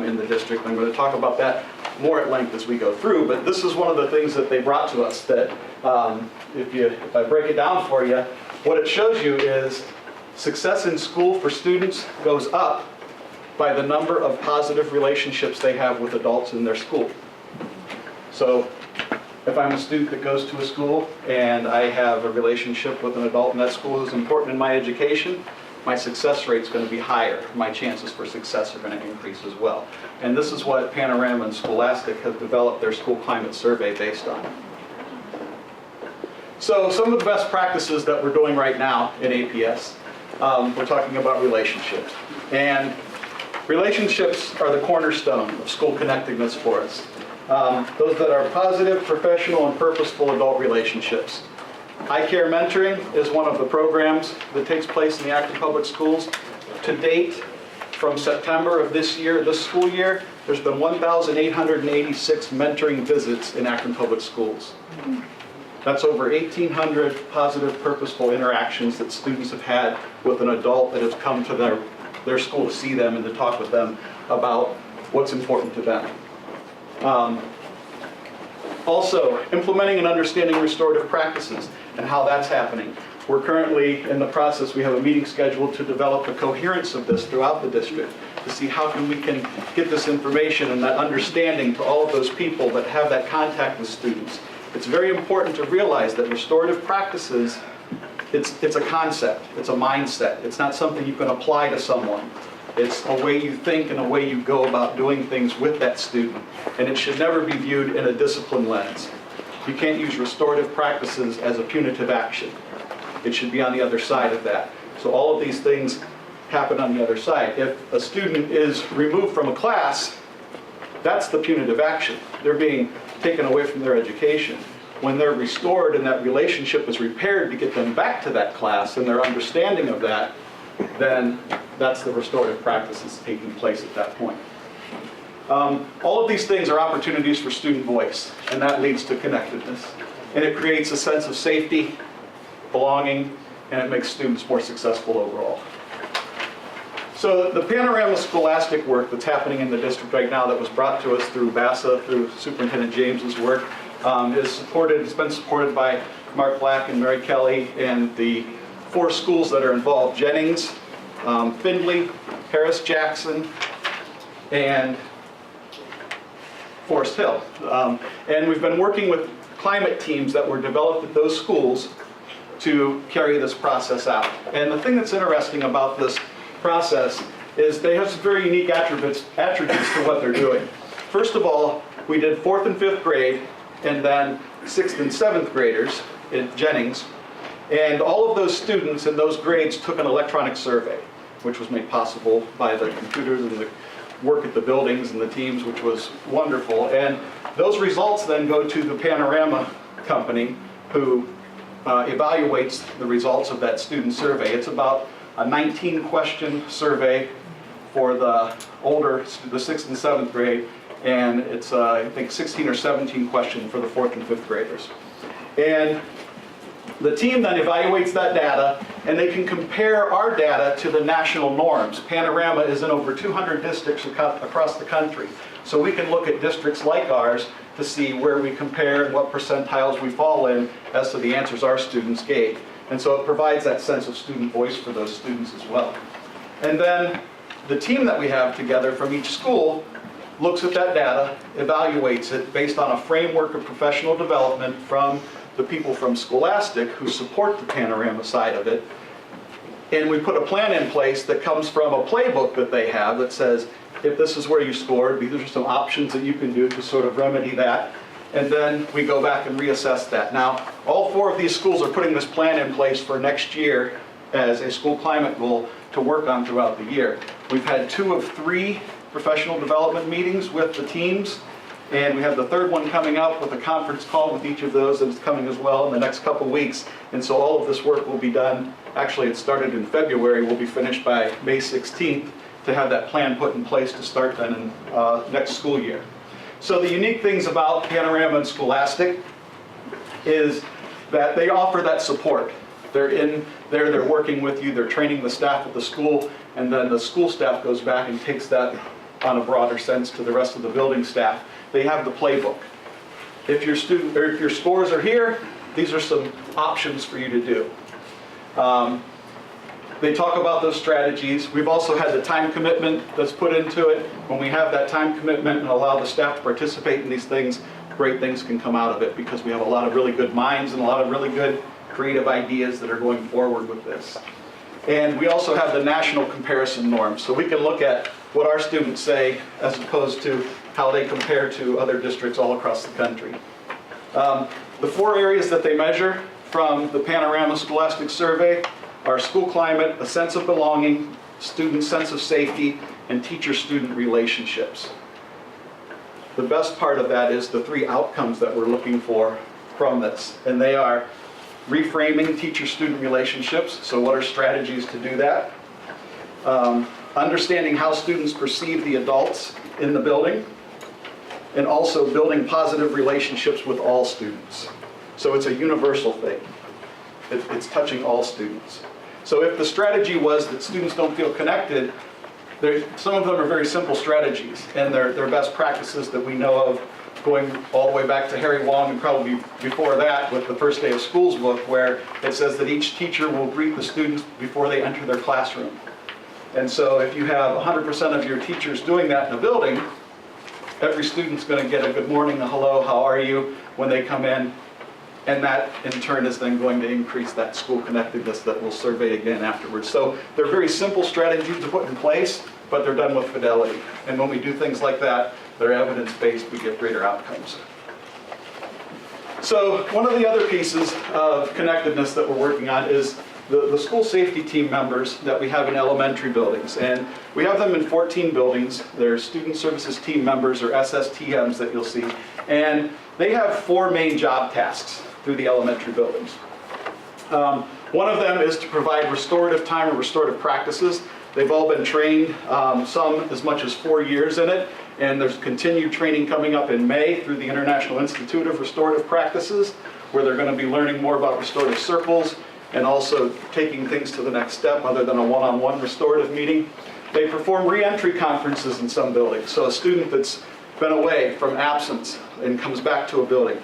in the district. I'm going to talk about that more at length as we go through, but this is one of the things that they brought to us that if I break it down for you, what it shows you is success in school for students goes up by the number of positive relationships they have with adults in their school. So if I'm a student that goes to a school and I have a relationship with an adult in that school who's important in my education, my success rate is going to be higher. My chances for success are going to increase as well. And this is what Panorama and Scholastic have developed their school climate survey based on. So some of the best practices that we're doing right now in APS, we're talking about relationships. And relationships are the cornerstone of school connectedness for us. Those that are positive, professional, and purposeful adult relationships. I Care Mentoring is one of the programs that takes place in the Akron Public Schools. To date, from September of this school year, there's been 1,886 mentoring visits in Akron Public Schools. That's over 1,800 positive, purposeful interactions that students have had with an adult that has come to their school to see them and to talk with them about what's important to them. Also, implementing and understanding restorative practices and how that's happening. We're currently in the process, we have a meeting scheduled to develop the coherence of this throughout the district to see how we can get this information and that understanding to all of those people that have that contact with students. It's very important to realize that restorative practices, it's a concept, it's a mindset. It's not something you can apply to someone. It's a way you think and a way you go about doing things with that student. And it should never be viewed in a discipline lens. You can't use restorative practices as a punitive action. It should be on the other side of that. So all of these things happen on the other side. If a student is removed from a class, that's the punitive action. They're being taken away from their education. When they're restored and that relationship is repaired to get them back to that class and their understanding of that, then that's the restorative practice that's taking place at that point. All of these things are opportunities for student voice, and that leads to connectedness. And it creates a sense of safety, belonging, and it makes students more successful overall. So the Panorama Scholastic work that's happening in the district right now that was brought to us through BASA, through Superintendent James's work, it's been supported by Mark Black and Mary Kelly and the 4 schools that are involved: Jennings, Findlay, Harris-Jackson, and Forest Hill. And we've been working with climate teams that were developed at those schools to carry this process out. And the thing that's interesting about this process is they have some very unique attributes to what they're doing. First of all, we did 4th and 5th grade, and then 6th and 7th graders in Jennings. And all of those students in those grades took an electronic survey, which was made possible by the computers and the work at the buildings and the teams, which was wonderful. And those results then go to the Panorama company, who evaluates the results of that student survey. It's about a 19-question survey for the 6th and 7th grade, And it's, I think, 16 or 17 questions for the 4th and 5th graders. And the team then evaluates that data, and they can compare our data to the national norms. Panorama is in over 200 districts across the country. So we can look at districts like ours to see where we compare and what percentiles we fall in as to the answers our students gave. And so it provides that sense of student voice for those students as well. And then the team that we have together from each school looks at that data, evaluates it based on a framework of professional development from the people from Scholastic who support the Panorama side of it. And we put a plan in place that comes from a playbook that they have that says, if this is where you scored, these are some options that you can do to sort of remedy that. And then we go back and reassess that. Now, all 4 of these schools are putting this plan in place for next year as a school climate goal to work on throughout the year. We've had 2 of 3 professional development meetings with the teams, and we have the 3rd one coming up with a conference call with each of those, and it's coming as well in the next couple weeks. And so all of this work will be done, actually it started in February, will be finished by May 16th to have that plan put in place to start then in next school year. So the unique things about Panorama and Scholastic is that they offer that support. They're in there, they're working with you, they're training the staff at the school, and then the school staff goes back and takes that on a broader sense to the rest of the building staff. They have the playbook. If your student or if your scores are here, these are some options for you to do. They talk about those strategies. We've also had the time commitment that's put into it. When we have that time commitment and allow the staff to participate in these things, great things can come out of it because we have a lot of really good minds and a lot of really good creative ideas that are going forward with this. And we also have the national comparison norms. So we can look at what our students say as opposed to how they compare to other districts all across the country. The 4 areas that they measure from the Panorama Scholastic Survey are school climate, a sense of belonging, student sense of safety, and teacher-student relationships. The best part of that is the 3 outcomes that we're looking for from this, and they are reframing teacher-student relationships, so what are strategies to do that? Understanding how students perceive the adults in the building, and also building positive relationships with all students. So it's a universal thing. It's touching all students. So if the strategy was that students don't feel connected, some of them are very simple strategies, and they're best practices that we know of, going all the way back to Harry Wong and probably before that with the First Day of Schools book, where it says that each teacher will greet the students before they enter their classroom. And so if you have 100% of your teachers doing that in a building, every student's going to get a good morning, a hello, how are you, when they come in. And that, in turn, is then going to increase that school connectedness that we'll survey again afterwards. So they're very simple strategies to put in place, but they're done with fidelity. And when we do things like that, they're evidence-based, we get greater outcomes. So one of the other pieces of connectedness that we're working on is the school safety team members that we have in elementary buildings. And we have them in 14 buildings. They're student services team members, or SSTMs, that you'll see. And they have 4 main job tasks through the elementary buildings. One of them is to provide restorative time or restorative practices. They've all been trained, some as much as 4 years in it, and there's continued training coming up in May through the International Institute of Restorative Practices, where they're going to be learning more about restorative circles and also taking things to the next step other than a one-on-one restorative meeting. They perform reentry conferences in some buildings. So a student that's been away from absence and comes back to a building,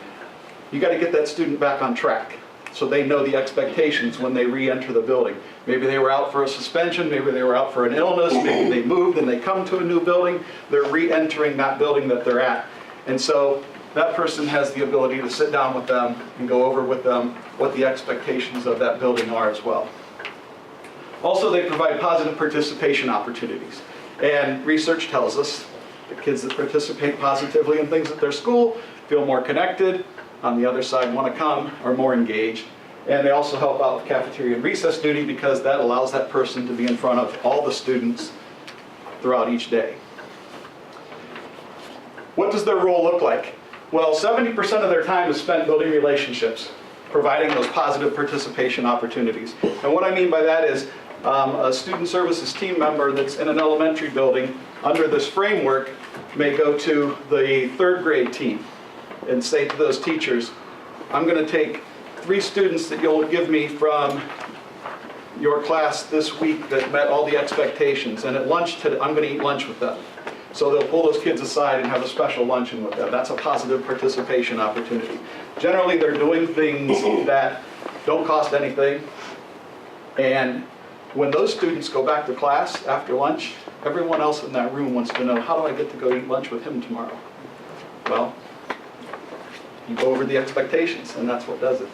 you got to get that student back on track so they know the expectations when they re-enter the building. Maybe they were out for a suspension, maybe they were out for an illness, maybe they moved and they come to a new building, they're re-entering that building that they're at. And so that person has the ability to sit down with them and go over with them what the expectations of that building are as well. Also, they provide positive participation opportunities. And research tells us the kids that participate positively in things at their school feel more connected, on the other side want to come, are more engaged. And they also help out with cafeteria and recess duty because that allows that person to be in front of all the students throughout each day. What does their role look like? Well, 70% of their time is spent building relationships, providing those positive participation opportunities. And what I mean by that is a student services team member that's in an elementary building under this framework may go to the third grade team and say to those teachers, I'm going to take 3 students that you'll give me from your class this week that met all the expectations, and at lunch today, I'm going to eat lunch with them. So they'll pull those kids aside and have a special luncheon with them. That's a positive participation opportunity. Generally, they're doing things that don't cost anything, and when those students go back to class after lunch, everyone else in that room wants to know, how do I get to go eat lunch with him tomorrow? Well, you go over the expectations, and that's what does it.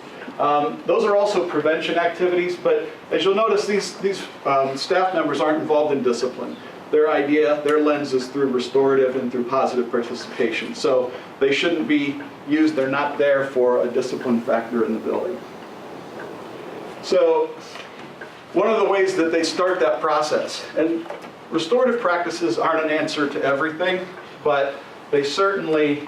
Those are also prevention activities, but as you'll notice, these staff members aren't involved in discipline. Their lens is through restorative and through positive participation. So they shouldn't be used, they're not there for a discipline factor in the building. So one of the ways that they start that process, and restorative practices aren't an answer to everything, but they certainly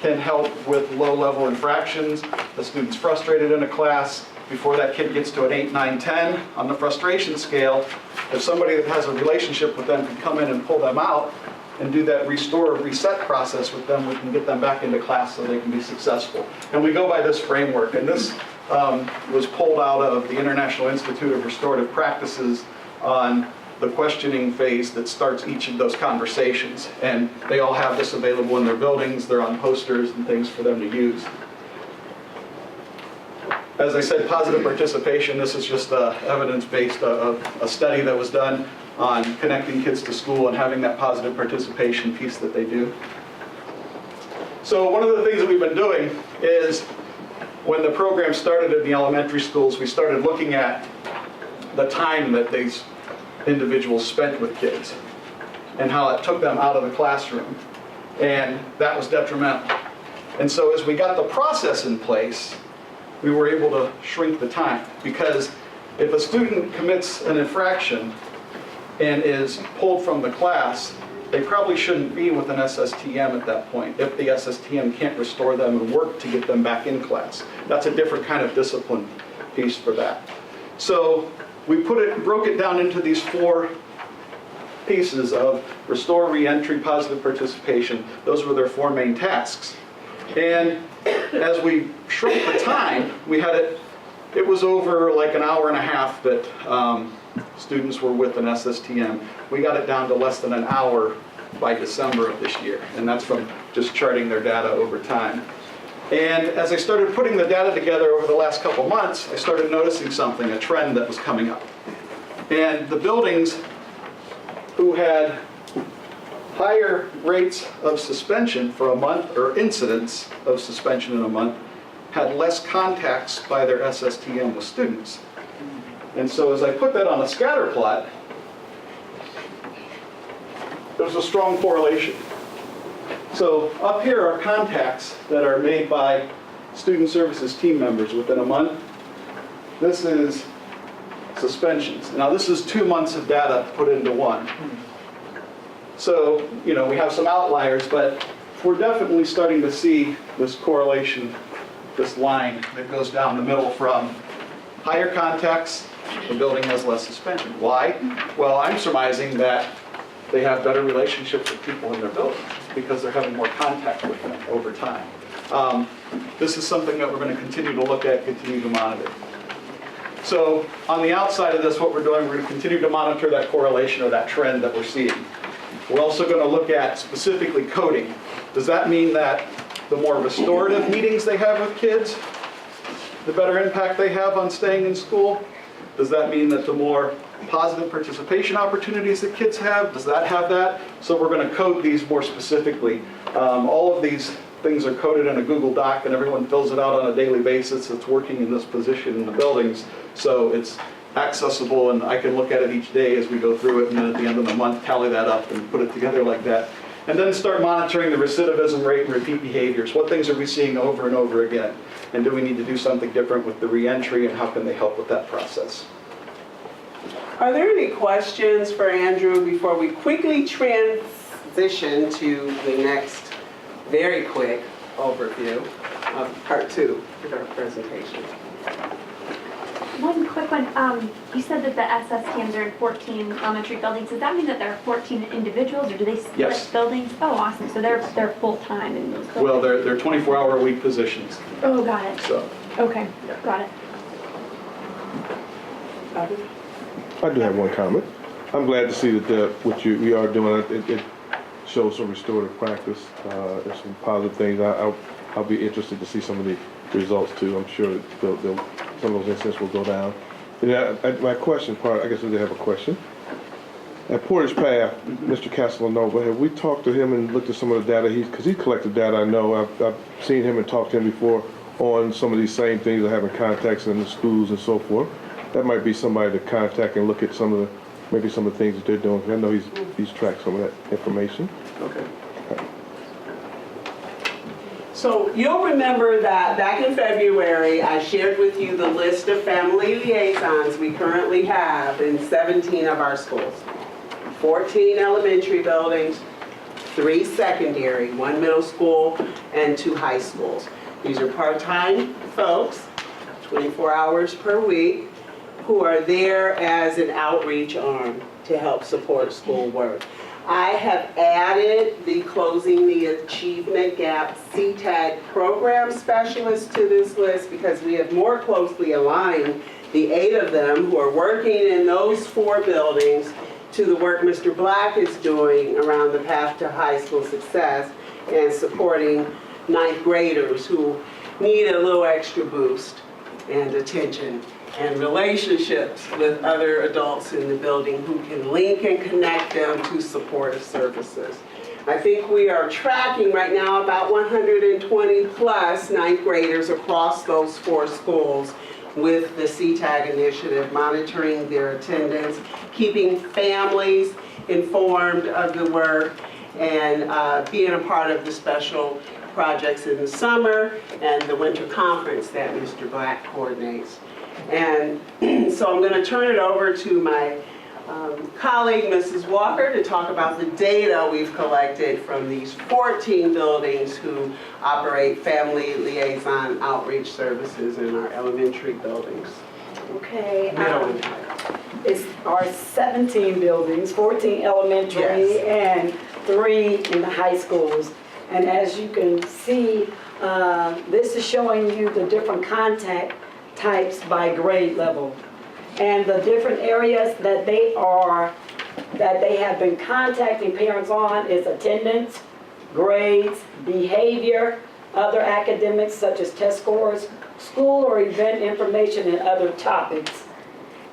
can help with low-level infractions. The student's frustrated in a class. Before that kid gets to an 8, 9, 10 on the frustration scale, if somebody that has a relationship with them can come in and pull them out and do that restore, reset process with them, we can get them back into class so they can be successful. And we go by this framework, and this was pulled out of the International Institute of Restorative Practices on the questioning phase that starts each of those conversations. And they all have this available in their buildings. They're on posters and things for them to use. As I said, positive participation, this is just evidence-based, a study that was done on connecting kids to school and having that positive participation piece that they do. So one of the things that we've been doing is when the program started in the elementary schools, we started looking at the time that these individuals spent with kids and how it took them out of the classroom, and that was detrimental. And so as we got the process in place, we were able to shrink the time, because if a student commits an infraction and is pulled from the class, they probably shouldn't be with an SSTM at that point if the SSTM can't restore them and work to get them back in class. That's a different kind of discipline piece for that. So we broke it down into these 4 pieces of restore, reentry, positive participation. Those were their 4 main tasks. And as we shrunk the time, we had it was over like an hour and a half that students were with an SSTM. We got it down to less than an hour by December of this year, and that's from just charting their data over time. And as I started putting the data together over the last couple months, I started noticing something, a trend that was coming up. And the buildings who had higher rates of suspension for a month, or incidents of suspension in a month, had less contacts by their SSTM with students. And so as I put that on a scatter plot, there's a strong correlation. So up here are contacts that are made by student services team members within a month. This is suspensions. Now this is 2 months of data put into one. So, we have some outliers, but we're definitely starting to see this correlation, this line that goes down the middle from higher contacts, the building has less suspension. Why? Well, I'm surmising that they have better relationships with people in their building because they're having more contact with them over time. This is something that we're going to continue to look at, continue to monitor. So on the outside of this, what we're doing, we're going to continue to monitor that correlation or that trend that we're seeing. We're also going to look at specifically coding. Does that mean that the more restorative meetings they have with kids, the better impact they have on staying in school? Does that mean that the more positive participation opportunities that kids have, does that have that? So we're going to code these more specifically. All of these things are coded in a Google Doc and everyone fills it out on a daily basis. It's working in this position in the buildings. So it's accessible and I can look at it each day as we go through it, and then at the end of the month tally that up and put it together like that. And then start monitoring the recidivism rate and repeat behaviors. What things are we seeing over and over again? And do we need to do something different with the reentry, and how can they help with that process? Are there any questions for Andrew before we quickly transition to the next very quick overview of part 2 of our presentation? One quick one. You said that the SSTMs are in 14 elementary buildings. Does that mean that there are 14 individuals, or do they split Yes. buildings? Oh, awesome. So they're full-time in those buildings. Well, they're 24-hour-a-week positions, Oh, got it. so. Okay, got it. I do have one comment. I'm glad to see that what we are doing, it shows some restorative practice. There's some positive things. I'll be interested to see some of the results too. I'm sure that some of those incidents will go down. My question part, I guess I did have a question. At Portage Path, Mr. Casanova, have we talked to him and looked at some of the data? Because he collected data, I know. I've seen him and talked to him before on some of these same things of having contacts in the schools and so forth. That might be somebody to contact and look at maybe some of the things that they're doing. I know he's tracked some of that information. Okay. So you'll remember that back in February, I shared with you the list of family liaisons we currently have in 17 of our schools. 14 elementary buildings, 3 secondary, 1 middle school, and 2 high schools. These are part-time folks, 24 hours per week, who are there as an outreach arm to help support schoolwork. I have added the Closing the Achievement Gap CTAG program specialist to this list because we have more closely aligned the 8 of them who are working in those 4 buildings to the work Mr. Black is doing around the path to high school success and supporting 9th graders who need a little extra boost and attention and relationships with other adults in the building who can link and connect them to supportive services. I think we are tracking right now about 120 plus 9th graders across those 4 schools with the CTAG initiative, monitoring their attendance, keeping families informed of the work, and being a part of the special projects in the summer and the winter conference that Mr. Black coordinates. And so I'm going to turn it over to my colleague, Mrs. Walker, to talk about the data we've collected from these 14 buildings who operate family liaison outreach services in our elementary buildings. Okay. Middle and high. It's our 17 buildings, 14 elementary Yes. and 3 in the high schools. And as you can see, this is showing you the different contact types by grade level. And the different areas that they have been contacting parents on is attendance, grades, behavior, other academics such as test scores, school or event information, and other topics.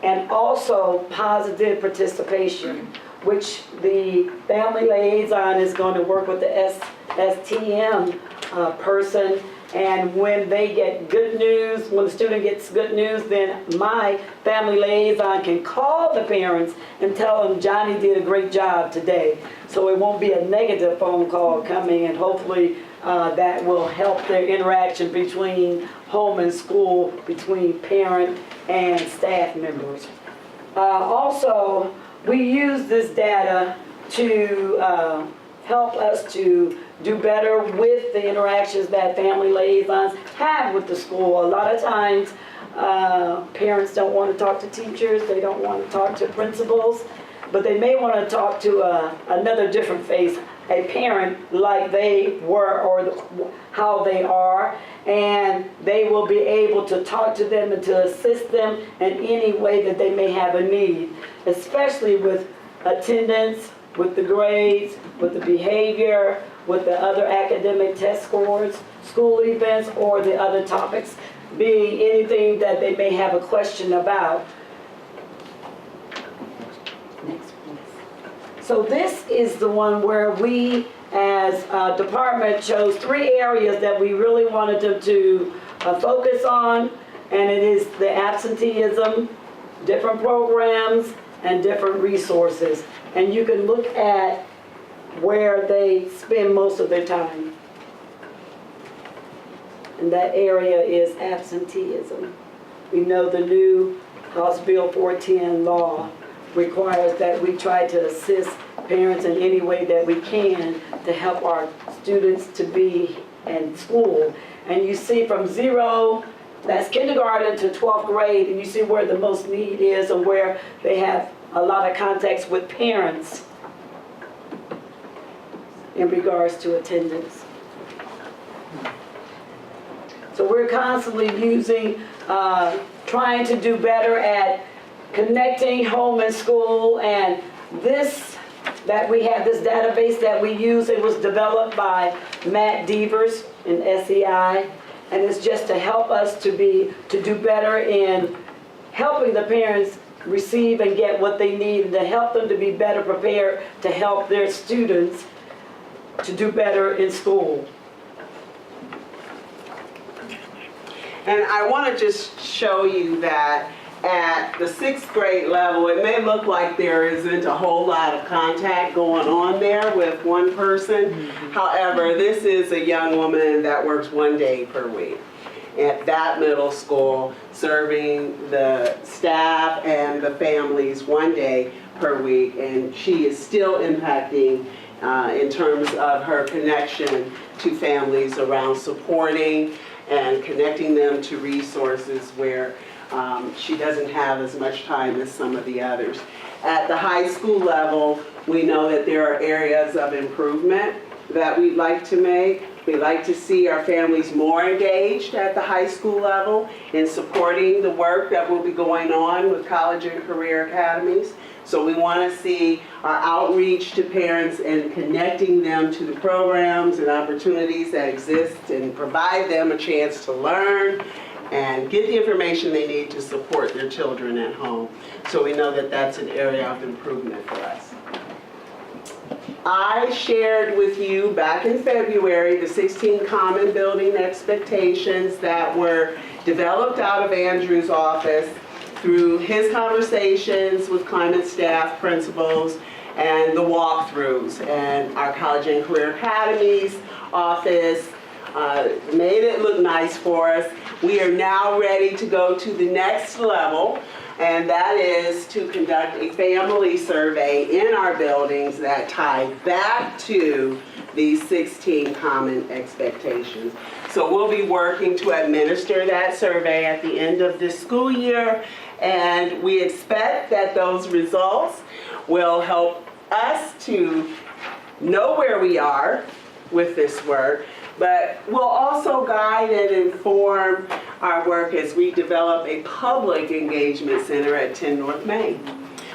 And also positive participation, which the family liaison is going to work with the STM person. And when they get good news, when the student gets good news, then my family liaison can call the parents and tell them Johnny did a great job today. So it won't be a negative phone call coming, and hopefully that will help their interaction between home and school, between parent and staff members. Also, we use this data to help us to do better with the interactions that family liaisons have with the school. A lot of times, parents don't want to talk to teachers, they don't want to talk to principals, but they may want to talk to another different face, a parent like they were or how they are, and they will be able to talk to them and to assist them in any way that they may have a need, especially with attendance, with the grades, with the behavior, with the other academic test scores, school events, or the other topics, being anything that they may have a question about. Next, please. So this is the one where we, as a department, chose 3 areas that we really wanted them to focus on, and it is the absenteeism, different programs, and different resources. And you can look at where they spend most of their time. And that area is absenteeism. We know the new House Bill 410 law requires that we try to assist parents in any way that we can to help our students to be in school. And you see from 0 That's kindergarten to 12th grade, and you see where the most need is and where they have a lot of contacts with parents in regards to attendance. So we're constantly using, trying to do better at connecting home and school, and this that we have, this database that we use, it was developed by Matt Devers in SEI, and it's just to help us to do better in helping the parents receive and get what they need, and to help them to be better prepared to help their students to do better in school. And I want to just show you that at the 6th grade level, it may look like there isn't a whole lot of contact going on there with one person. However, this is a young woman that works 1 day per week at that middle school, serving the staff and the families 1 day per week, and she is still impacting in terms of her connection to families around supporting and connecting them to resources where she doesn't have as much time as some of the others. At the high school level, we know that there are areas of improvement that we'd like to make. We'd like to see our families more engaged at the high school level in supporting the work that will be going on with college and career academies. So we want to see our outreach to parents and connecting them to the programs and opportunities that exist and provide them a chance to learn and get the information they need to support their children at home. So we know that that's an area of improvement for us. I shared with you back in February the 16 common building expectations that were developed out of Andrew's office through his conversations with climate staff, principals, and the walkthroughs. And our College and Career Academies office made it look nice for us. We are now ready to go to the next level, and that is to conduct a family survey in our buildings that tie back to these 16 common expectations. So we'll be working to administer that survey at the end of this school year, and we expect that those results will help us to know where we are with this work, but will also guide and inform our work as we develop a public engagement center at 10 North Main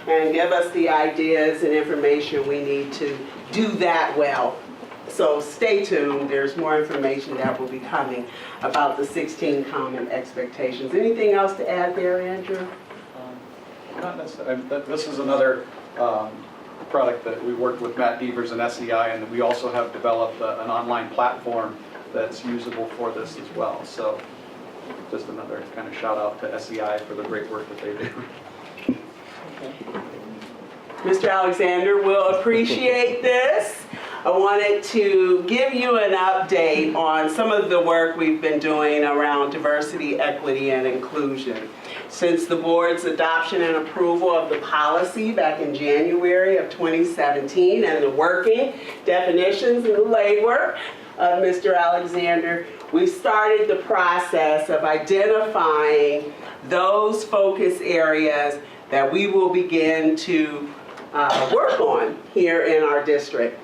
and give us the ideas and information we need to do that well. So stay tuned, there's more information that will be coming about the 16 common expectations. Anything else to add there, Andrew? Not necessarily. This is another product that we worked with Matt Devers and SEI, and we also have developed an online platform that's usable for this as well. So just another kind of shout out to SEI for the great work that they do. Mr. Alexander will appreciate this. I wanted to give you an update on some of the work we've been doing around diversity, equity, and inclusion. Since the board's adoption and approval of the policy back in January of 2017 and the working definitions and the legwork of Mr. Alexander, we started the process of identifying those focus areas that we will begin to work on here in our district.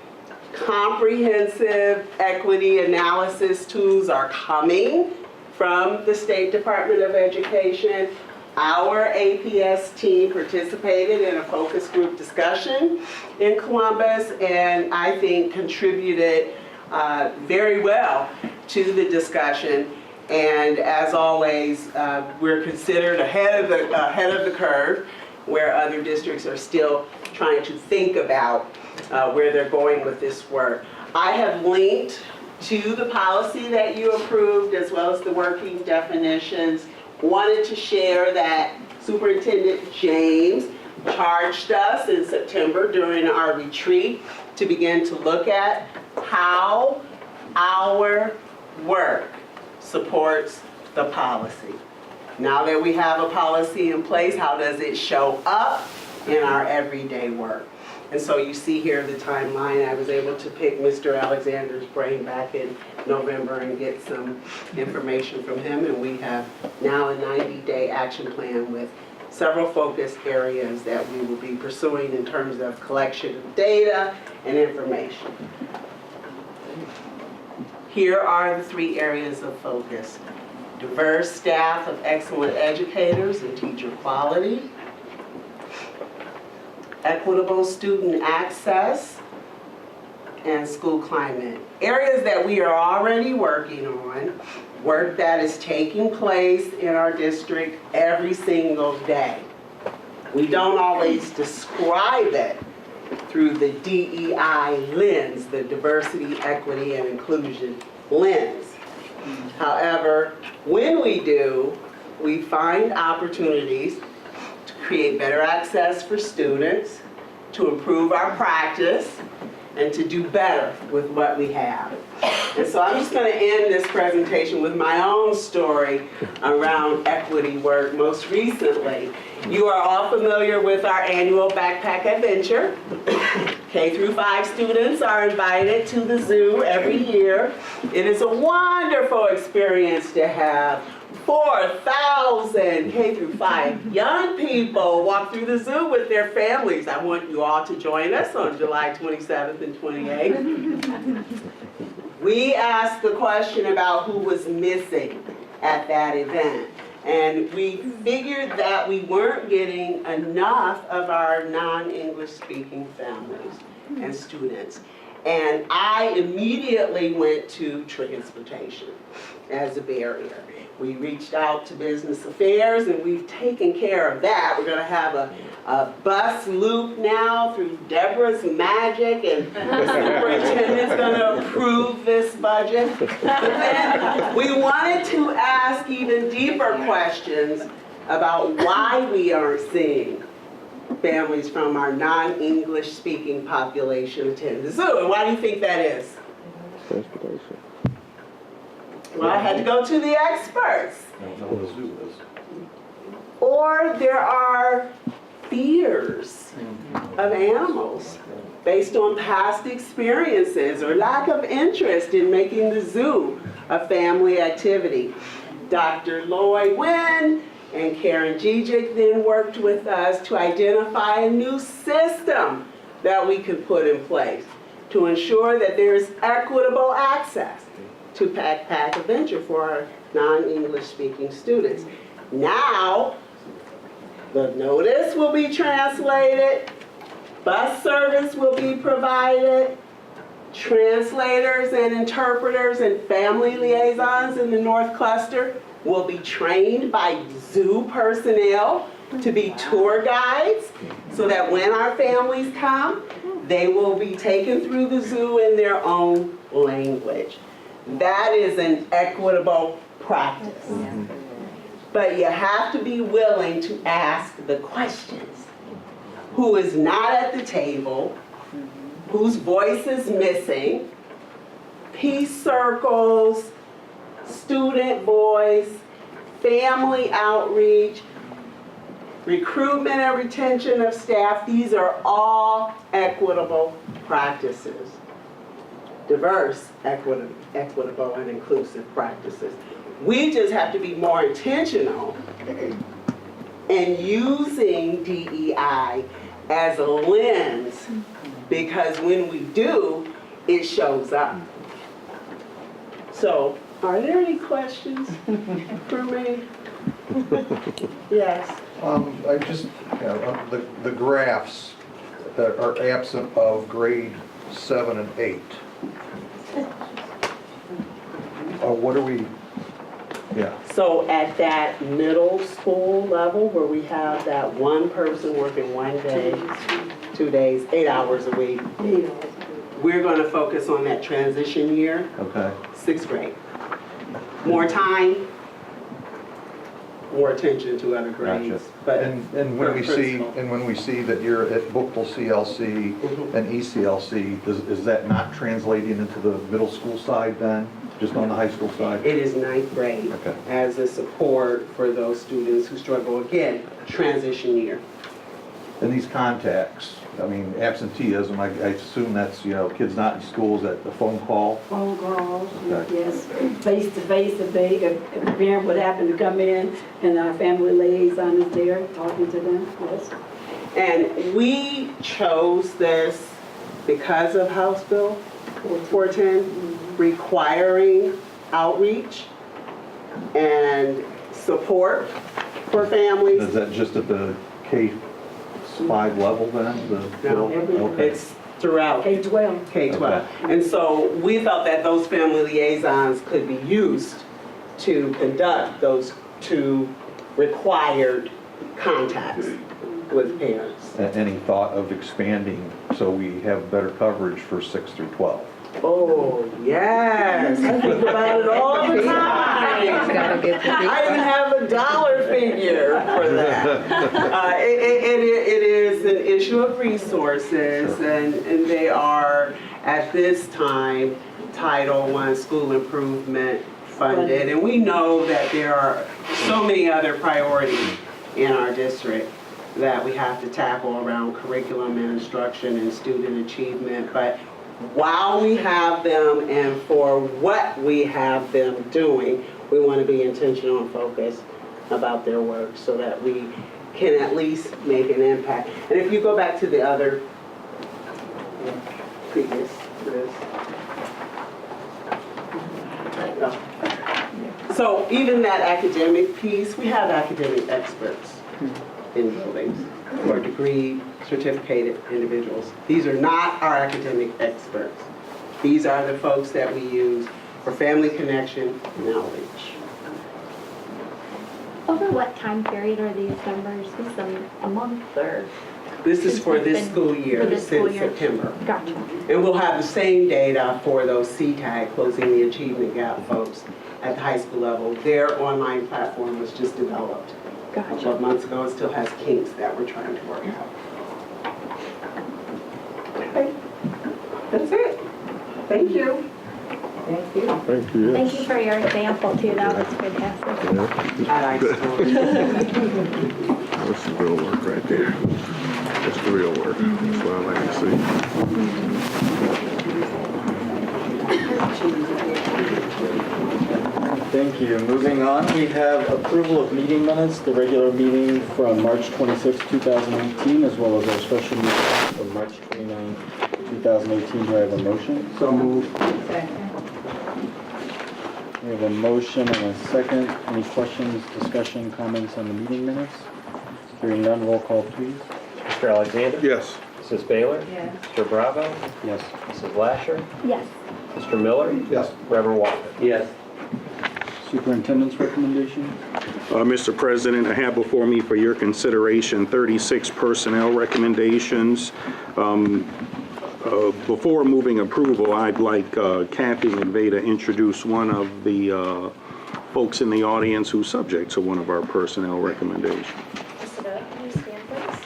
Comprehensive equity analysis tools are coming from the State Department of Education. Our APS team participated in a focus group discussion in Columbus, and I think contributed very well to the discussion. And as always, we're considered ahead of the curve, where other districts are still trying to think about where they're going with this work. I have linked to the policy that you approved as well as the working definitions. Wanted to share that Superintendent James charged us in September during our retreat to begin to look at how our work supports the policy. Now that we have a policy in place, how does it show up in our everyday work? And so you see here the timeline. I was able to pick Mr. Alexander's brain back in November and get some information from him. And we have now a 90-day action plan with several focus areas that we will be pursuing in terms of collection of data and information. Here are the 3 areas of focus. Diverse staff of excellent educators and teacher quality. Equitable student access and school climate. Areas that we are already working on, work that is taking place in our district every single day. We don't always describe it through the DEI lens, the diversity, equity, and inclusion lens. However, when we do, we find opportunities to create better access for students, to improve our practice, and to do better with what we have. And so I'm just going to end this presentation with my own story around equity work. Most recently, you are all familiar with our annual backpack adventure. K through 5 students are invited to the zoo every year. It is a wonderful experience to have 4,000 K through 5 young people walk through the zoo with their families. I want you all to join us on July 27th and 28th. We asked the question about who was missing at that event. And we figured that we weren't getting enough of our non-English speaking families and students. And I immediately went to transportation as a barrier. We reached out to business affairs and we've taken care of that. We're going to have a bus loop now through Deborah's magic, and the superintendent's going to approve this budget. But then we wanted to ask even deeper questions about why we aren't seeing families from our non-English speaking population attend the zoo. And why do you think that is? Transportation. Well, I had to go to the experts. Or there are fears of animals based on past experiences or lack of interest in making the zoo a family activity. Dr. Lloyd Wynn and Karen Gijic then worked with us to identify a new system that we could put in place to ensure that there's equitable access to backpack adventure for our non-English speaking students. Now, the notice will be translated, bus service will be provided, translators and interpreters and family liaisons in the North Cluster will be trained by zoo personnel to be tour guides so that when our families come, they will be taken through the zoo in their own language. That is an equitable practice. But you have to be willing to ask the questions. Who is not at the table? Whose voice is missing? Peace circles, student voice, family outreach, recruitment and retention of staff. These are all equitable practices. Diverse, equitable, and inclusive practices. We just have to be more intentional in using DEI as a lens, because when we do, it shows up. So, are there any questions for me? Yes. I just, the graphs that are absent of grade 7 and 8. What are we, So at that middle school level where we have that one person working 1 day, 2 days, 8 hours a week, we're going to focus on that transition year, okay. 6th grade. More time, more attention to other grades. Gotcha. But And when we see that you're at Bookable CLC and ECLC, is that not translating into the middle school side then, just on the high school side? it is 9th grade Okay. as a support for those students who struggle, again, transition year. And these contacts, I mean, absenteeism, I assume that's, you know, kids not in schools at the phone call. Phone calls, Okay. yes, face to face, if the parent would happen to come in and our family liaison is there talking to them, yes. And we chose this because of House Bill 410 requiring outreach and support for families. Is that just at the K-5 level then? The No, bill? Okay. it's throughout K-12. K-12. Okay. And so we felt that those family liaisons could be used to conduct those two required contacts with parents. Any thought of expanding so we have better coverage for 6 through 12? Oh, yes. I think about it all the time. Gotta get the I even have a dollar figure for that. It is an issue of resources, and they are, at this time, Title I school improvement funded. And we know that there are so many other priorities in our district that we have to tackle around curriculum and instruction and student achievement. But while we have them and for what we have them doing, we want to be intentional and focused about their work so that we can at least make an impact. And if you go back to the other previous to this. So even that academic piece, we have academic experts in buildings or degree certificated individuals. These are not our academic experts. These are the folks that we use for family connection and outreach. Over what time period are these numbers? Is them a month or? This is for this school year, For this school since year. September. Gotcha. And we'll have the same data for those CTAG, Closing the Achievement Gap folks at the high school level. Their online platform was just developed a couple Gotcha. of months ago. It still has kinks that we're trying to work out. Okay. That's it. Thank you. Thank you. Thank you. Thank you for your example too. That was fantastic. I like stories. That's the real work right there. That's the real work. That's what I like to see. Thank you. Moving on, we have approval of meeting minutes, the regular meeting from March 26, 2018, as well as our special meeting from March 29, 2018. Do I have a motion? So moved. Second. We have a motion and a second. Any questions, discussion, comments on the meeting minutes? Hearing none, roll call, please. Mr. Alexander? Yes. Mrs. Baylor? Yes. Mr. Bravo? Yes. Mrs. Lasher? Yes. Mr. Miller? Yes. Reverend Walker? Yes. Superintendent's recommendation? Mr. President, I have before me for your consideration 36 personnel recommendations. Before moving approval, I'd like Kathy McVeigh to introduce one of the folks in the audience who's subject to one of our personnel recommendations. Sabetta, can you stand, please?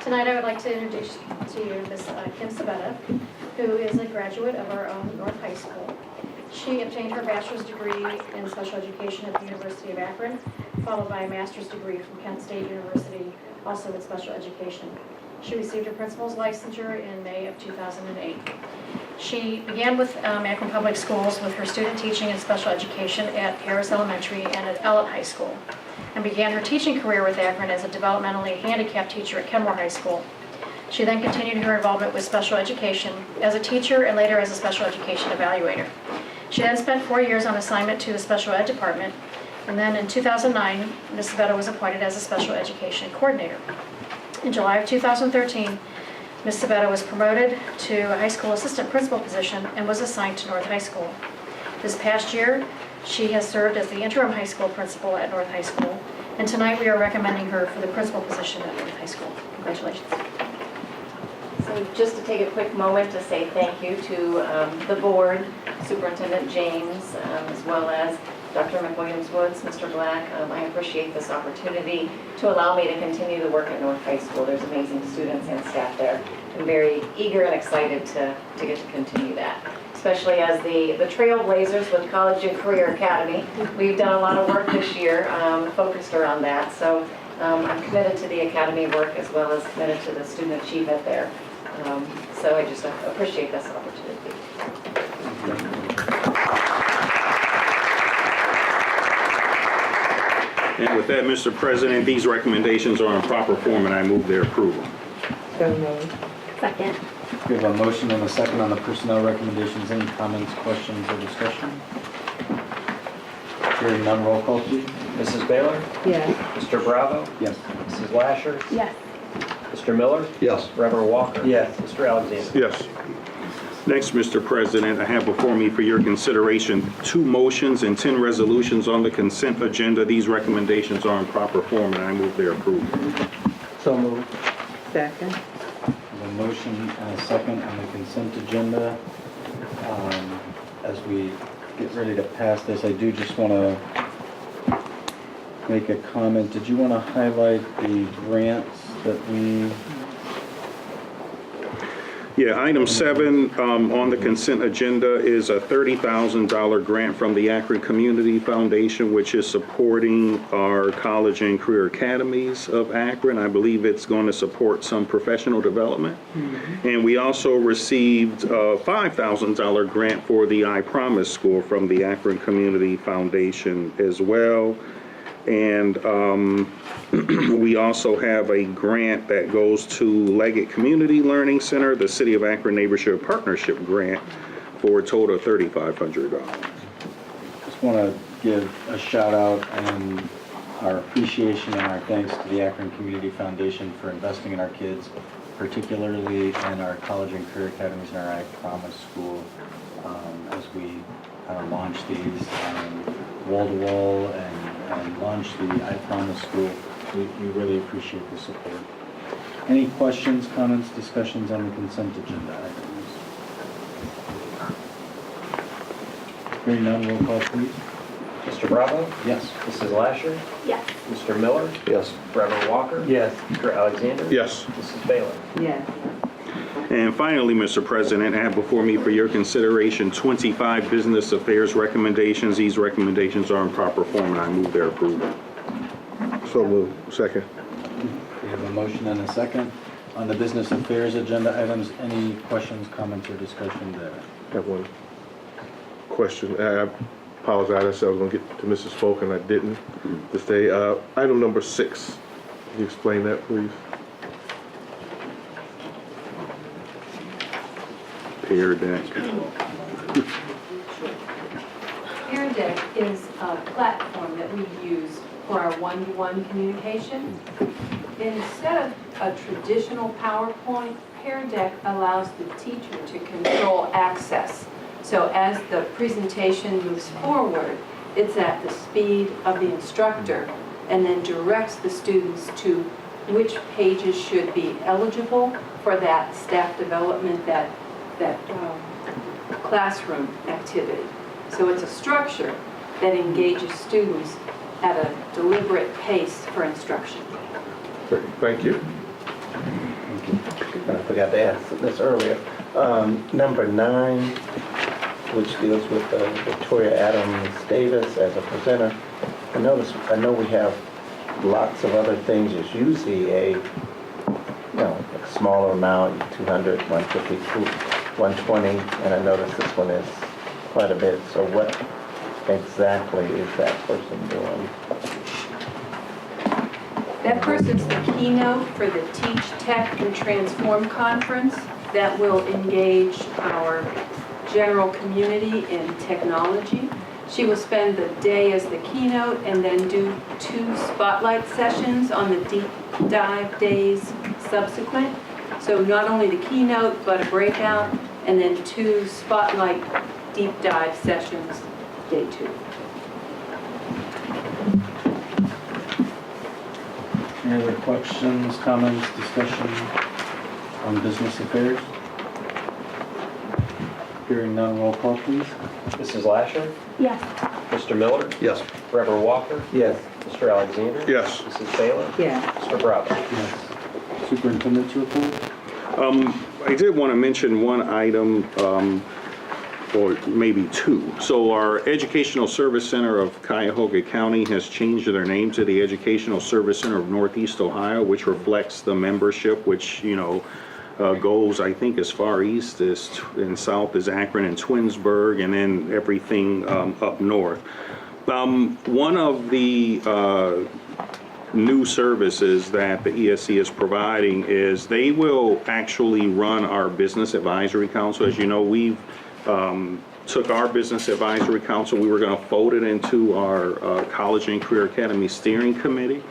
Tonight I would like to introduce to you Ms. Kim Sabetta, who is a graduate of our own North High School. She obtained her bachelor's degree in special education at the University of Akron, followed by a master's degree from Kent State University, also in special education. She received her principal's licensure in May of 2008. She began with Akron Public Schools with her student teaching in special education at Harris Elementary and at Ellett High School, and began her teaching career with Akron as a developmentally handicapped teacher at Kenmore High School. She then continued her involvement with special education as a teacher and later as a special education evaluator. She then spent 4 years on assignment to the special ed department, and then in 2009, Ms. Sabetta was appointed as a special education coordinator. In July of 2013, Ms. Sabetta was promoted to a high school assistant principal position and was assigned to North High School. This past year, she has served as the interim high school principal at North High School, and tonight we are recommending her for the principal position at North High School. Congratulations. So just to take a quick moment to say thank you to the board, Superintendent James, as well as Dr. McWilliams-Woods, Mr. Black. I appreciate this opportunity to allow me to continue the work at North High School. There's amazing students and staff there. I'm very eager and excited to get to continue that, especially as the trailblazers with College and Career Academy. We've done a lot of work this year focused around that. So I'm committed to the Academy work as well as committed to the student achievement there. So I just appreciate this opportunity. And with that, Mr. President, these recommendations are in proper form, and I move their approval. Second. We have a motion and a second on the personnel recommendations. Any comments, questions, or discussion? Hearing none, roll call, please. Mrs. Baylor? Yes. Mr. Bravo? Yes. Mrs. Lasher? Yes. Mr. Miller? Yes. Reverend Walker? Yes. Mr. Alexander? Yes. Next, Mr. President, I have before me for your consideration 2 motions and 10 resolutions on the consent agenda. These recommendations are in proper form, and I move their approval. So moved. Second. A motion and a second on the consent agenda. As we get ready to pass this, I do just want to make a comment. Did you want to highlight the grants that we... Yeah, item 7 on the consent agenda is a $30,000 grant from the Akron Community Foundation, which is supporting our college and career academies of Akron. I believe it's going to support some professional development. And we also received a $5,000 grant for the I Promise School from the Akron Community Foundation as well. And we also have a grant that goes to Leggett Community Learning Center, the City of Akron Neighborhood Partnership Grant, for a total of $3,500. Just want to give a shout out and our appreciation and our thanks to the Akron Community Foundation for investing in our kids, particularly in our college and career academies and our I Promise School, as we launch these wall-to-wall and launch the I Promise School. We really appreciate the support. Any questions, comments, discussions on the consent agenda items? Hearing none, roll call please. Mr. Bravo? Yes. Mrs. Lasher? Yes. Mr. Miller? Yes. Reverend Walker? Yes. Mr. Alexander? Yes. Mrs. Baylor? Yes. And finally, Mr. President, I have before me for your consideration 25 business affairs recommendations. These recommendations are in proper form, and I move their approval. So moved. Second. We have a motion and a second. On the business affairs agenda items, any questions, comments, or discussion there? I have one question. I apologize. I said I was going to get to Mrs. Folk, and I didn't this day. Item number 6. Can you explain that, please? Peer deck. Peer Deck is a platform that we use for our one-to-one communication. Instead of a traditional PowerPoint, Peer Deck allows the teacher to control access. So as the presentation moves forward, it's at the speed of the instructor and then directs the students to which pages should be eligible for that staff development, that classroom activity. So it's a structure that engages students at a deliberate pace for instruction. Great. Thank you. I forgot to ask this earlier. Number 9, which deals with Victoria Adams Davis as a presenter. I know we have lots of other things. It's usually a smaller amount, 200, 150, 120, and I noticed this one is quite a bit. So what exactly is that person doing? That person's the keynote for the Teach, Tech, and Transform conference that will engage our general community in technology. She will spend the day as the keynote and then do 2 spotlight sessions on the deep dive days subsequent. So not only the keynote, but a breakout, and then 2 spotlight deep dive sessions, day 2. Any other questions, comments, discussion on business affairs? Hearing none, roll call please. Mrs. Lasher? Yes. Mr. Miller? Yes. Reverend Walker? Yes. Mr. Alexander? Yes. Mrs. Baylor? Yes. Mr. Bravo? Yes. Superintendent's report? I did want to mention one item. or maybe 2. So our Educational Service Center of Cuyahoga County has changed their name to the Educational Service Center of Northeast Ohio, which reflects the membership, which, goes, I think, as far east as and south as Akron and Twinsburg, and then everything up north. One of the new services that the ESC is providing is they will actually run our Business Advisory Council. As you know, we've took our Business Advisory Council, we were going to fold it into our College and Career Academy Steering Committee.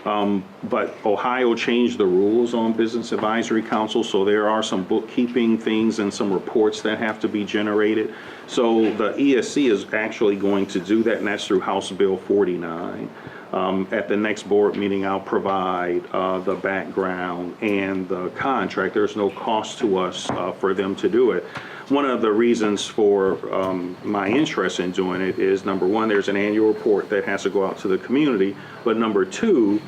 But Ohio changed the rules on Business Advisory Council, so there are some bookkeeping things and some reports that have to be generated. So the ESC is actually going to do that, and that's through House Bill 49. At the next board meeting, I'll provide the background and the contract. There's no cost to us for them to do it. One of the reasons for my interest in doing it is, number one, there's an annual report that has to go out to the community, but number two,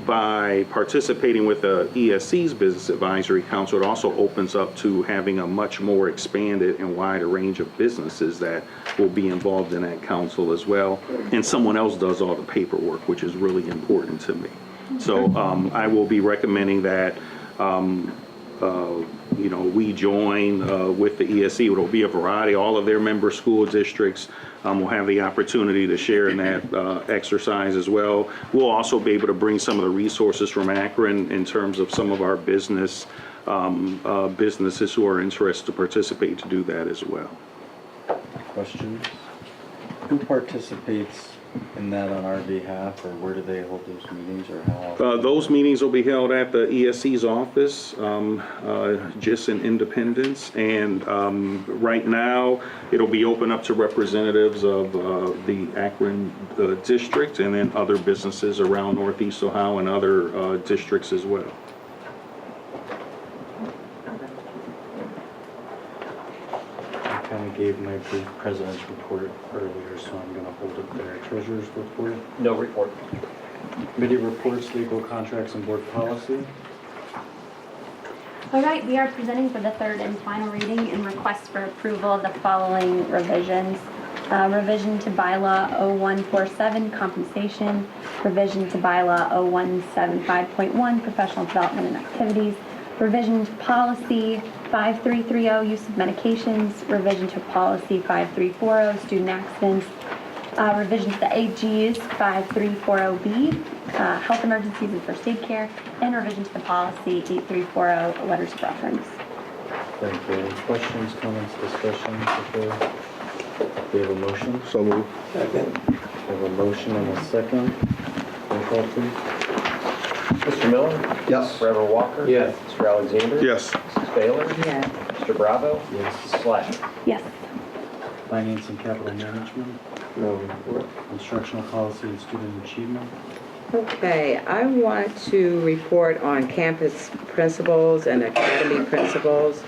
by participating with the ESC's Business Advisory Council, it also opens up to having a much more expanded and wider range of businesses that will be involved in that council as well. And someone else does all the paperwork, which is really important to me. So I will be recommending that we join with the ESC. It'll be a variety. All of their member school districts will have the opportunity to share in that exercise as well. We'll also be able to bring some of the resources from Akron in terms of some of our businesses who are interested to participate to do that as well. Questions? Who participates in that on our behalf, or where do they hold those meetings, or how? Those meetings will be held at the ESC's office, just in Independence, and right now it'll be open up to representatives of the Akron district, and then other businesses around Northeast Ohio and other districts as well. I kind of gave my brief president's report earlier, so I'm going to hold it there. Treasurer's report? No report. Committee reports, legal contracts, and board policy. All right, we are presenting for the third and final reading and request for approval of the following revisions. Revision to bylaw 0147, compensation. Revision to bylaw 0175.1, professional development and activities. Revision to policy 5330, use of medications. Revision to policy 5340, student accidents. Revision to the AG's 5340B, health emergencies and first aid care. And revision to the policy 8340, letters of reference. Thank you. Any questions, comments, discussion before we have a motion? So moved. Second. We have a motion and a second. Roll call, please. Mr. Miller? Yes. Reverend Walker? Yes. Mr. Alexander? Yes. Mrs. Baylor? Yes. Mr. Bravo? Yes. Mrs. Slasher? Yes. Finance and capital management, No report. instructional policy and student achievement. Okay, I want to report on campus principals and academy principals.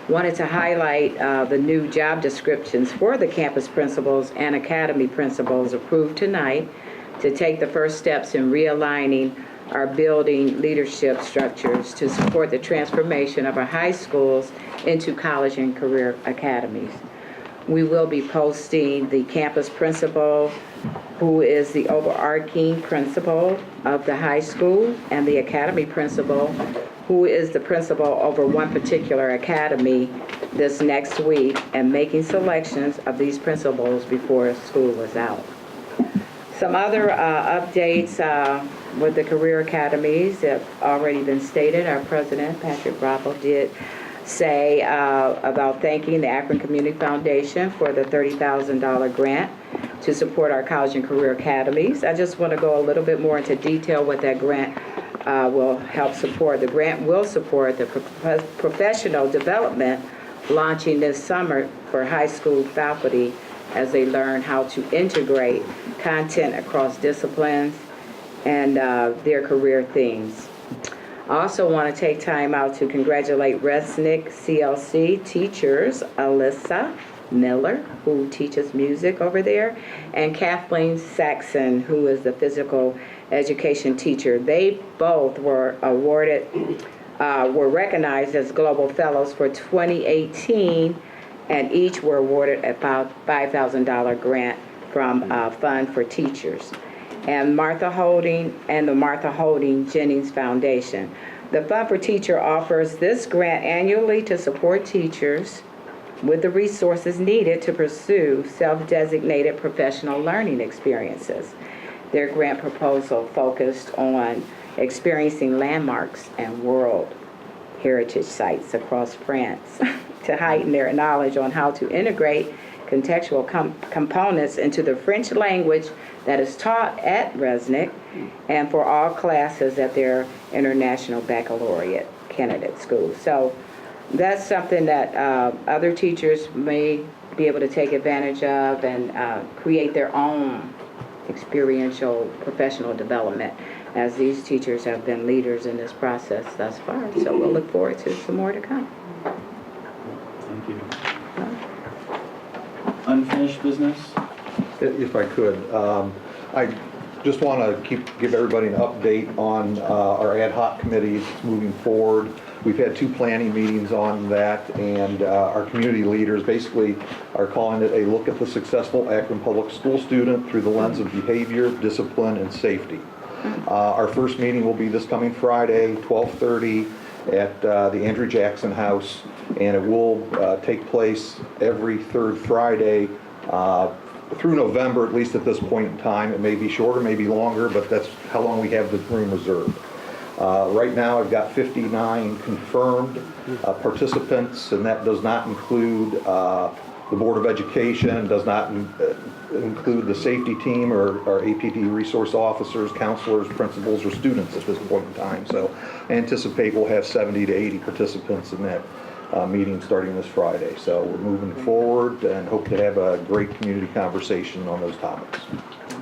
Wanted to highlight the new job descriptions for the campus principals and academy principals approved tonight to take the first steps in realigning our building leadership structures to support the transformation of our high schools into college and career academies. We will be posting the campus principal, who is the overarching principal of the high school, and the academy principal, who is the principal over one particular academy, this next week, and making selections of these principals before school is out. Some other updates with the career academies have already been stated. Our president, Patrick Bravo, did say about thanking the Akron Community Foundation for the $30,000 grant to support our college and career academies. I just want to go a little bit more into detail what that grant will help support. The grant will support the professional development launching this summer for high school faculty as they learn how to integrate content across disciplines and their career themes. I also want to take time out to congratulate Resnick CLC teachers, Alyssa Miller, who teaches music over there, and Kathleen Saxon, who is the physical education teacher. They both were awarded, were recognized as Global Fellows for 2018 and each were awarded about $5,000 grant from Fund for Teachers and the Martha Holding Jennings Foundation. The Fund for Teacher offers this grant annually to support teachers with the resources needed to pursue self-designated professional learning experiences. Their grant proposal focused on experiencing landmarks and world heritage sites across France to heighten their knowledge on how to integrate contextual components into the French language that is taught at Resnick and for all classes at their International Baccalaureate candidate school. So that's something that other teachers may be able to take advantage of and create their own experiential professional development, as these teachers have been leaders in this process thus far. So we'll look forward to some more to come. Thank you. Unfinished business? If I could, I just want to give everybody an update on our ad hoc committees moving forward. We've had 2 planning meetings on that, and our community leaders basically are calling it a look at the successful Akron Public School student through the lens of behavior, discipline, and safety. Our first meeting will be this coming Friday, 12:30 at the Andrew Jackson House, and it will take place every 3rd Friday through November, at least at this point in time. It may be shorter, maybe longer, but that's how long we have the room reserved. Right now, I've got 59 confirmed participants, and that does not include the Board of Education, does not include the safety team or APD resource officers, counselors, principals, or students at this point in time. So I anticipate we'll have 70 to 80 participants in that meeting starting this Friday. So we're moving forward and hope to have a great community conversation on those topics.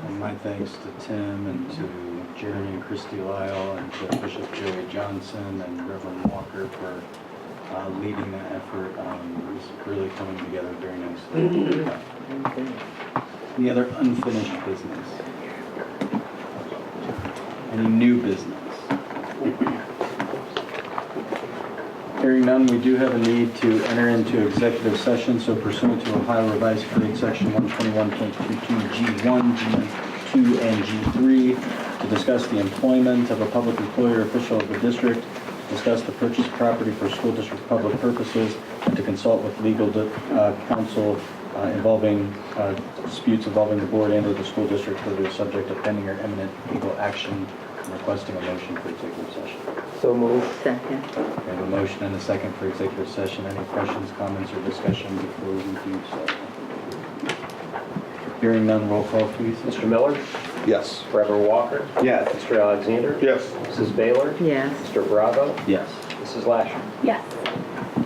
And my thanks to Tim and to Jeremy and Christy Lyle and to Bishop Joey Johnson and Reverend Walker for leading that effort. It's really coming together very nicely. Any other unfinished business? Any new business? Hearing none, we do have a need to enter into executive session, so pursuant to Ohio Revised Code Section 121.22 G1, G2, and G3, to discuss the employment of a public employee or official of the district, discuss the purchase of property for school district public purposes, and to consult with legal counsel involving disputes involving the board and or the school district whether they're subject to pending or imminent legal action, and requesting a motion for executive session. So moved. Second. We have a motion and a second for executive session. Any questions, comments, or discussion before we do so? Hearing none, roll call, please. Mr. Miller? Yes. Reverend Walker? Yes. Mr. Alexander? Yes. Mrs. Baylor? Yes. Mr. Bravo? Yes. Mrs. Lasher? Yes.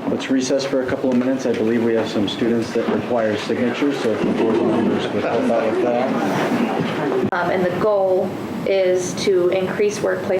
Let's recess for a couple of minutes. I believe we have some students that require signatures, so if the board members would help out with that. And the goal is to increase workplace